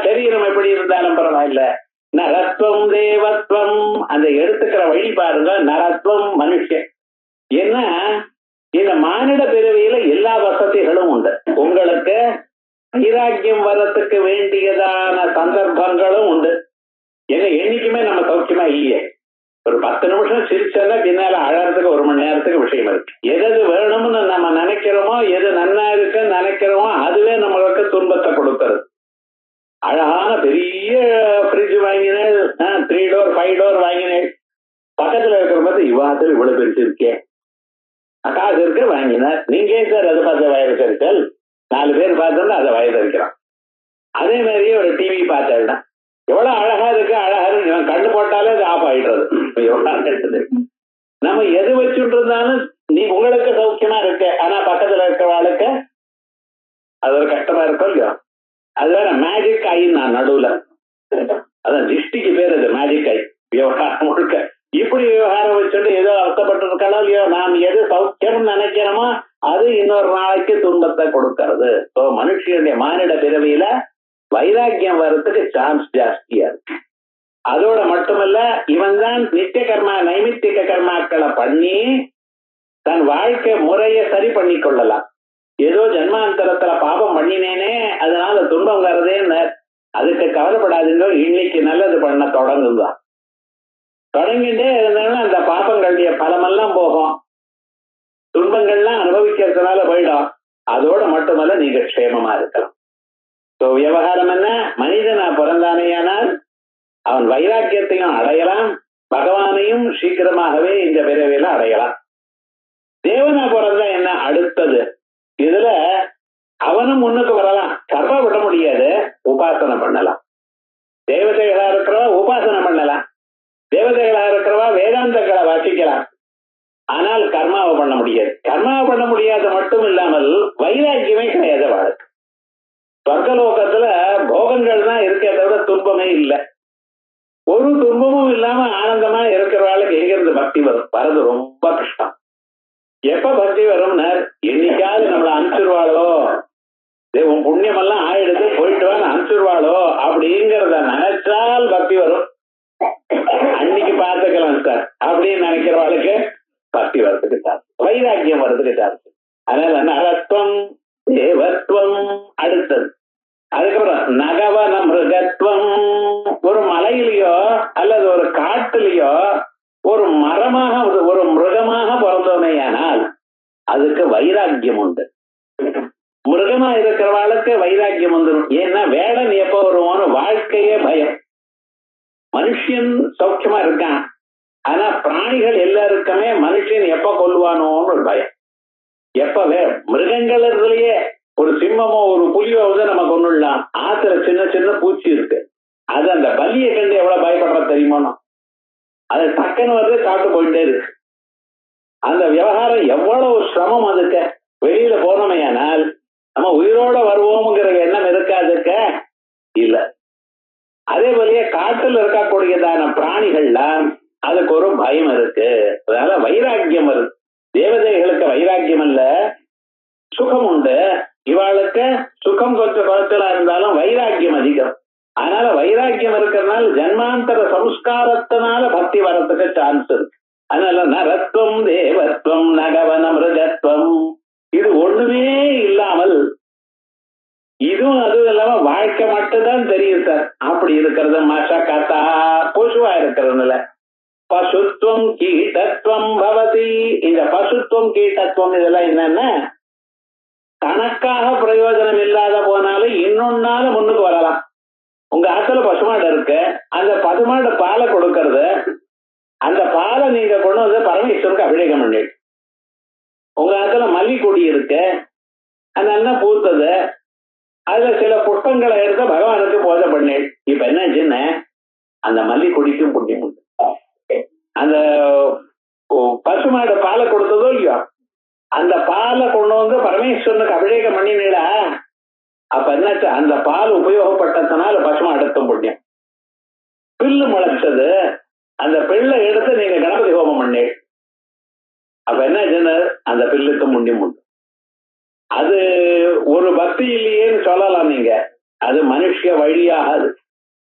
சரீரம் எப்படி இருந்தாலும் பரவாயில்ல. நரத்வம் தேவத்வம், அந்த எடுத்துக்கிற வழி பாருங்க. நரத்வம் மனுஷன். ஏன்னா இந்த மானிட பிறவியில எல்லா வசதிகளும் உண்டு. உங்களுக்கு வைராக்கியம் வரத்துக்கு வேண்டியதான சந்தர்ப்பங்களும் உண்டு. ஏன்னா என்னைக்குமே நம்ம சௌக்கியமா இல்லையே. ஒரு 10 நிமிஷம் சிரிச்சா பின்னால அழறதுக்கு 1 மணி நேரத்துக்கு விஷயம் இருக்கு. எது வேணும்னு நம்ம நினைக்கிறோமோ, எது நன்னா இருக்குன்னு நினைக்கிறோமோ அதுவே நம்மளுக்கு துன்பத்தை கொடுக்கறது. அழகான பெரிய ஃப்ரிட்ஜ் வாங்கினேன், 3 டோர் 5 டோர் வாங்கினேன். பக்கத்துல இருக்கிற பார்த்து இவ்வாத்துல இவ்வளவு பெருசு இருக்கே, காசு இருக்கு வாங்கினார். நீங்க சார் அதை பார்த்து வயது சரித்தல் 4 பேர் பார்த்தோம்னா அதை வயது இருக்கிறான். அதே மாதிரியே ஒரு டிவி பார்த்தேன்னா எவ்வளவு அழகா இருக்கு, அழகா இருக்கு, கண்டு போட்டாலே அது ஆஃப் ஆயிடுறது. நம்ம எது வச்சுட்டு இருந்தாலும் நீ உங்களுக்கு சௌக்கியமா இருக்க, ஆனா பக்கத்துல இருக்கிறவாளுக்கு அது ஒரு கஷ்டமா இருக்கும் இல்லையோ. அது வேற மேஜிக் ஐ. நான் நடுவுல அதான் திருஷ்டிக்கு பேர் அது மேஜிக் ஐ. விவகாரம் முழுக்க இப்படி விவகாரம் வச்சுட்டு ஏதோ அர்த்தப்பட்டு இருக்காளோ இல்லையோ, நாம் எது சௌக்கியம்னு நினைக்கிறோமோ அது இன்னொரு நாளைக்கு துன்பத்தை கொடுக்கறது. மனுஷனுடைய மானிட பிறவியில வைராக்கியம் வர்றதுக்கு சான்ஸ் ஜாஸ்தியா இருக்கு. அதோட மட்டுமல்ல, இவன் தான் நித்திய கர்மா நைமித்திக கர்மாக்களை பண்ணி தன் வாழ்க்கை முறைய சரி பண்ணி கொள்ளலாம். ஏதோ ஜன்மாந்தரத்துல பாபம் பண்ணினேனே அதனால துன்பம் வர்றதேன்னு அதுக்கு கவலைப்படாதுங்க. இன்னைக்கு நல்லது பண்ண தொடங்குங்க. தொடங்கிட்டே இருந்தாலும் அந்த பாபங்களுடைய பலமெல்லாம் போகும், துன்பங்கள்லாம் அனுபவிக்கிறதுனால போயிடும். அதோட மட்டுமல்ல நீங்க க்ஷேமமா இருக்கலாம். விவகாரம் என்ன? மனிதனா பிறந்தானேயானால் அவன் வைராக்கியத்தையும் அடையலாம், பகவானையும் சீக்கிரமாகவே இந்த பிறவில அடையலாம். தேவனா பிறந்தா என்ன அடுத்தது? இதுல அவனும் முன்னுக்கு வரலாம். கர்மா விட முடியாது, உபாசனை பண்ணலாம். தேவதைகளா இருக்கிறவா உபாசனை பண்ணலாம், தேவதைகளா இருக்கிறவா வேதாந்தங்களை வாசிக்கலாம். ஆனால் கர்மாவை பண்ண முடியாது. கர்மாவை பண்ண முடியாத மட்டும் இல்லாமல் வைராக்கியமே கிடையாது வாழ்க்கை. சொர்க்கலோகத்துல போகங்கள் தான் இருக்கே தவிர துன்பமே இல்லை. ஒரு துன்பமும் இல்லாம ஆனந்தமா இருக்கிறவாளுக்கு எங்கிருந்து பக்தி வரும்? வரது ரொம்ப கஷ்டம். எப்ப பக்தி வரும்னா என்னைக்காவது நம்மளை அனுப்பிச்சிருவாளோ, உன் புண்ணியம் எல்லாம் ஆயிடுது போயிட்டு வான்னு அனுப்பிச்சிருவாளோ அப்படிங்கிறத நினைச்சால் பக்தி வரும். அன்னைக்கு பார்த்துக்கலாம் சார் அப்படின்னு நினைக்கிறவாளுக்கு பக்தி வர்றதுக்கு சார், வைராக்கியம் வர்றதுக்கு சார். அதனால நரத்வம் தேவத்வம் அடுத்தது. அதுக்கப்புறம் நகவன மிருகத்துவம். ஒரு மலையிலையோ அல்லது ஒரு காட்டுலயோ ஒரு மரமாக ஒரு மிருகமாக பிறந்தோமேயானால் அதுக்கு வைராக்கியம் உண்டு. மிருகமா இருக்கிறவாளுக்கு வைராக்கியம் வந்துடும். ஏன்னா வேடன் எப்ப வருவோன்னு வாழ்க்கையே பயம். மனுஷன் சௌக்கியமா இருக்கான், ஆனா பிராணிகள் எல்லாருக்குமே மனுஷன் எப்ப கொல்லுவானோன்னு ஒரு பயம். எப்பவே மிருகங்கள் இதுலயே ஒரு சிம்மமோ ஒரு புலியோ வந்து நம்ம கொண்டுடலாம். ஆத்துல சின்ன சின்ன பூச்சி இருக்கு, அது அந்த பலியை கண்டு எவ்வளவு பயப்படுற தெரியுமா? அது டக்குன்னு வந்து காட்டு போயிட்டே இருக்கு. அந்த விவகாரம் எவ்வளவு சிரமம். அதுக்கு வெளியில போனோமையானால் நம்ம உயிரோட வருவோம்ங்கிற எண்ணம் இருக்காதுக்க. இல்ல. அதே போலயே காட்டுல இருக்கக்கூடியதான பிராணிகள்லாம் அதுக்கு ஒரு பயம் இருக்கு. அதனால வைராக்கியம் வருது. தேவதைகளுக்கு வைராக்கியம் இல்ல, சுகம் உண்டு. இவாளுக்கு சுகம் கொஞ்சம் குறைச்சலா இருந்தாலும் வைராக்கியம் அதிகம். அதனால வைராக்கியம் இருக்கிறதுனால ஜன்மாந்தர சம்ஸ்காரத்தினால பக்தி வரத்துக்கு சான்ஸ் இருக்கு. அதனால நரத்வம் தேவத்வம் நகவன மிருகத்வம் இது ஒண்ணுமே இல்லாமல் இதுவும் அதுவும் இல்லாம வாழ்க்கை மட்டும்தான் தெரியும் சார். அப்படி இருக்கிறது மசகதா பசுவா இருக்கிறதுனால பசுத்துவம் கீட்டத்துவம் பவதி. இந்த பசுத்துவம் கீட்டத்துவம் இதெல்லாம் என்னன்னா தனக்காக பிரயோஜனம் இல்லாத போனாலும் இன்னொன்னால முன்னுக்கு வரலாம். உங்க ஆத்துல பசுமாடு இருக்கு, அந்த பசுமாடு பாலை கொடுக்கறது, அந்த பாலை நீங்க கொண்டு வந்து பரமேஸ்வருக்கு அபிஷேகம் பண்ணிட்டு, உங்க ஆத்துல மல்லி கொடி இருக்கு, அந்த அண்ணன் பூத்தது, அதுல சில புஷ்பங்களை எடுத்து பகவானுக்கு பூஜை பண்ணேன். இப்ப என்னாச்சுன்னு அந்த மல்லி கொடிக்கும் புண்ணியம் உண்டு. அந்த பசுமாடு பாலை கொடுத்ததோ இல்லையோ, அந்த பாலை கொண்டு வந்து பரமேஸ்வரனுக்கு அபிஷேகம் பண்ணினீடா, அப்ப என்னாச்சு அந்த பால் உபயோகப்பட்டதுனால பசுமாடுக்கும் புண்ணியம். பில்லு முளைச்சது, அந்த பில்லை எடுத்து நீங்க கணபதி ஹோமம் பண்ணி, அப்ப என்னாச்சுன்னு அந்த பில்லுக்கு புண்ணியம் உண்டு. அது ஒரு பக்தி இல்லையேன்னு சொல்லலாம் நீங்க, அது மனுஷ வழியாகாது.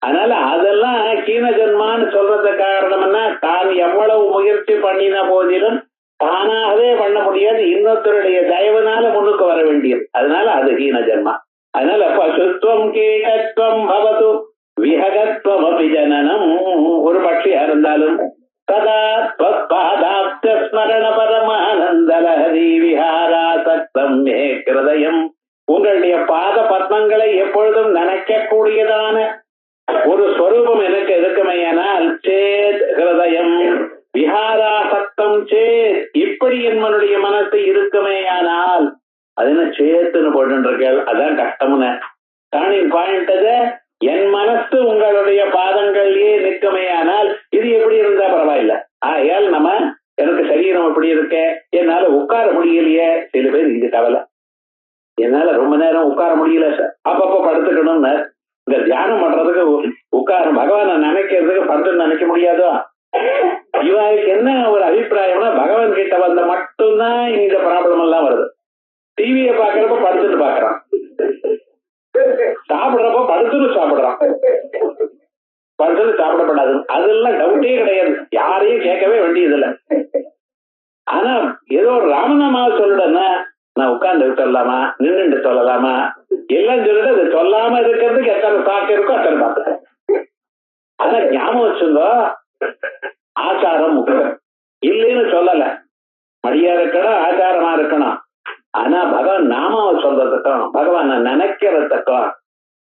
அதனால அதெல்லாம் கீன ஜென்மான்னு சொல்றது காரணம் என்ன, தான் எவ்வளவு முயற்சி பண்ணின போதிலும் தானாகவே பண்ண முடியாது, இன்னொருத்தருடைய தயவுனால முன்னுக்கு வர வேண்டியது. அதனால அது ஹீன ஜென்மா. அதனால பசுத்துவம் கீழத்துவம் பவது விஹகத்துவம் அபிஜனனம். ஒரு பட்சியா இருந்தாலும் சதா பாதாப்த ஸ்மரண பரமானந்த லஹரி விஹாராசக்தம் மே கிருதயம். உங்களுடைய பாத பத்மங்களை எப்பொழுதும் நினைக்கக்கூடியதான ஒரு ஸ்வரூபம் எனக்கு இருக்குமையானால் சேத் ஹிருதயம் விஹாராசக்தம் சேத், இப்படி என்னுடைய மனசு இருக்குமேயானால், அது என்ன சேத்துன்னு போட்டுருக்கேள், அதான் கஷ்டம்னு டர்னிங் பாயிண்ட். அது என் மனசு உங்களுடைய பாதங்கள்லயே நிற்குமேயானால் இது எப்படி இருந்தா பரவாயில்ல. ஆகையால் நம்ம எனக்கு சரீரம் எப்படி இருக்க, என்னால உட்கார முடியலையே. சில பேர் இது கவலை, என்னால ரொம்ப நேரம் உட்கார முடியல சார், அப்பப்ப படுத்துக்கணும்னு. இந்த தியானம் பண்றதுக்கு உட்கார பகவானை நினைக்கிறதுக்கு படுத்து நினைக்க முடியாதோ. இவருக்கு என்ன ஒரு அபிப்பிராயம்னா, பகவான் கிட்ட வந்த மட்டும்தான் இந்த ப்ராப்ளம் எல்லாம் வருது. டிவியை பாக்குறப்ப படுத்துட்டு பாக்குறான், சாப்பிடுறப்ப படுத்துட்டு சாப்பிடுறான், படுத்துட்டு சாப்பிடப்படாது. அதெல்லாம் டவுட்டே கிடையாது, யாரையும் கேட்கவே வேண்டியது இல்லை. ஆனா ஏதோ ஒரு ராமநாமாவை சொல்லிடுன்னா, நான் உட்கார்ந்து சொல்லலாமா, நின்றுட்டு சொல்லலாமா, எல்லாம் சொல்லிட்டு அதை சொல்லாம இருக்கிறதுக்கு எத்தனை சாக்கு இருக்கோ அத்தனை பார்த்துட்டேன். ஆனா ஞாபகம் வச்சுங்க, ஆச்சாரம் முக்கியம் இல்லைன்னு சொல்லல, மடியா இருக்கணும், ஆச்சாரமா இருக்கணும். ஆனா பகவான் நாமாவை சொல்றதுக்கும் பகவானை நினைக்கிறதுக்கும்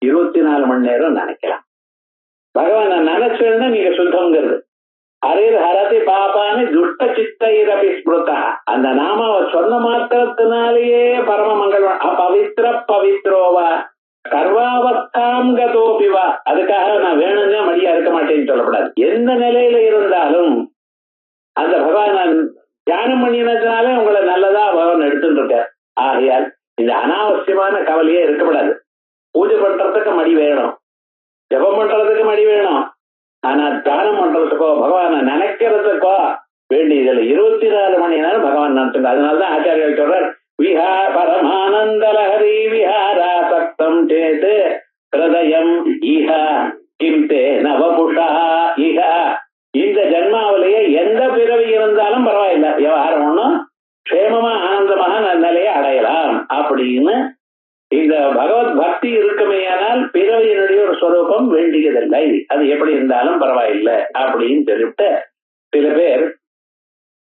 24 மணி நேரம் நினைக்கலாம். பகவானை நினைச்சேன்னா நீங்க சுத்தம்ங்கிறது. ஹரேர் ஹரதி பாபான்னு துஷ்ட சித்தைரபி ஸ்மிருதா. அந்த நாமாவை சொன்ன மாத்திரத்தினாலேயே பரம மங்களம். பவித்ர பவித்ரோவா கர்வாவஸ்தாம் கதோபிவா. அதுக்காக நான் வேணும்னே மடியா இருக்க மாட்டேன்னு சொல்லப்படாது. எந்த நிலையில இருந்தாலும் அந்த பகவான் தியானம் பண்ணினதுனால உங்களை நல்லதா பகவான் எடுத்துட்டு இருக்க. ஆகையால் இந்த அனாவசியமான கவலையே இருக்கப்படாது. பூஜை பண்றதுக்கு மடி வேணும், ஜபம் பண்றதுக்கு மடி வேணும். ஆனா தியானம் பண்றதுக்கோ பகவானை நினைக்கிறதுக்கோ வேண்டியதில் 24 மணி நேரம் பகவான் நடத்துங்க. அதனாலதான் ஆச்சாரியர்கள் சொல்றார், விஹா பரமானந்த லஹரி விஹாராசக்தம் சேது ஹிருதயம் இஹ கிம்தே நவபுஷா இஹ. இந்த ஜன்மாவிலேயே எந்த பிறவி இருந்தாலும் பரவாயில்லை, விவகாரம் ஒண்ணும் க்ஷேமமா ஆனந்தமாக நிலையை அடையலாம் அப்படின்னு இந்த பகவத் பக்தி இருக்குமேயானால் பிறவியினுடைய ஒரு ஸ்வரூபம் வேண்டியதில்லை, அது எப்படி இருந்தாலும் பரவாயில்லை அப்படின்னு சொல்லிவிட்டு சில பேர்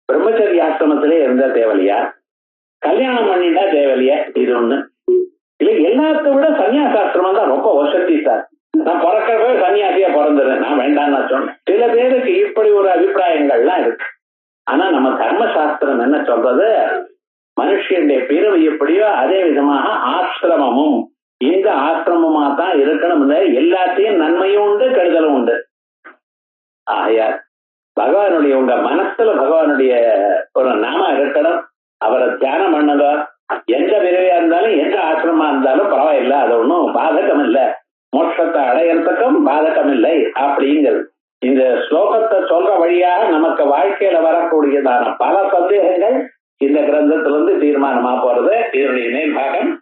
பிரம்மச்சரிய ஆசிரமத்திலே இருந்தா தேவலையா, கல்யாணம் பண்ணிட்டா தேவலையா, இது ஒண்ணு இல்ல. எல்லாத்த விட சன்னியாசாசிரமம் தான் ரொம்ப வசதி சார். நான் பிறக்கிறப்ப சன்னியாசியா பிறந்துடுறேன், நான் வேண்டாம்னு சொன்னேன். சில பேருக்கு இப்படி ஒரு அபிப்பிராயங்கள்லாம் இருக்கு. ஆனா நம்ம தர்மசாஸ்திரம் என்ன சொல்றது, மனுஷனுடைய பிறவி எப்படியோ அதே விதமாக ஆசிரமமும் இந்த ஆசிரமமா தான் இருக்கணும். எல்லாத்தையும் நன்மையும் உண்டு, கெடுதலும் உண்டு. ஆகையார் பகவானுடைய உங்க மனசுல பகவானுடைய ஒரு நாம இருக்கணும், அவரை தியானம் பண்ணுங்க. எந்த பிறவியா இருந்தாலும் எந்த ஆசிரமா இருந்தாலும் பரவாயில்லை, அது ஒன்றும் பாதகம் இல்லை. மோட்சத்தை அடையறதுக்கும் பாதகம் இல்லை அப்படிங்கிறது. இந்த ஸ்லோகத்தை சொல்ற வழியாக நமக்கு வாழ்க்கையில வரக்கூடியதான பல சந்தேகங்கள் இந்த கிரந்தத்திலிருந்து தீர்மானமா போறது. இதனுடைய மேல்பாகம்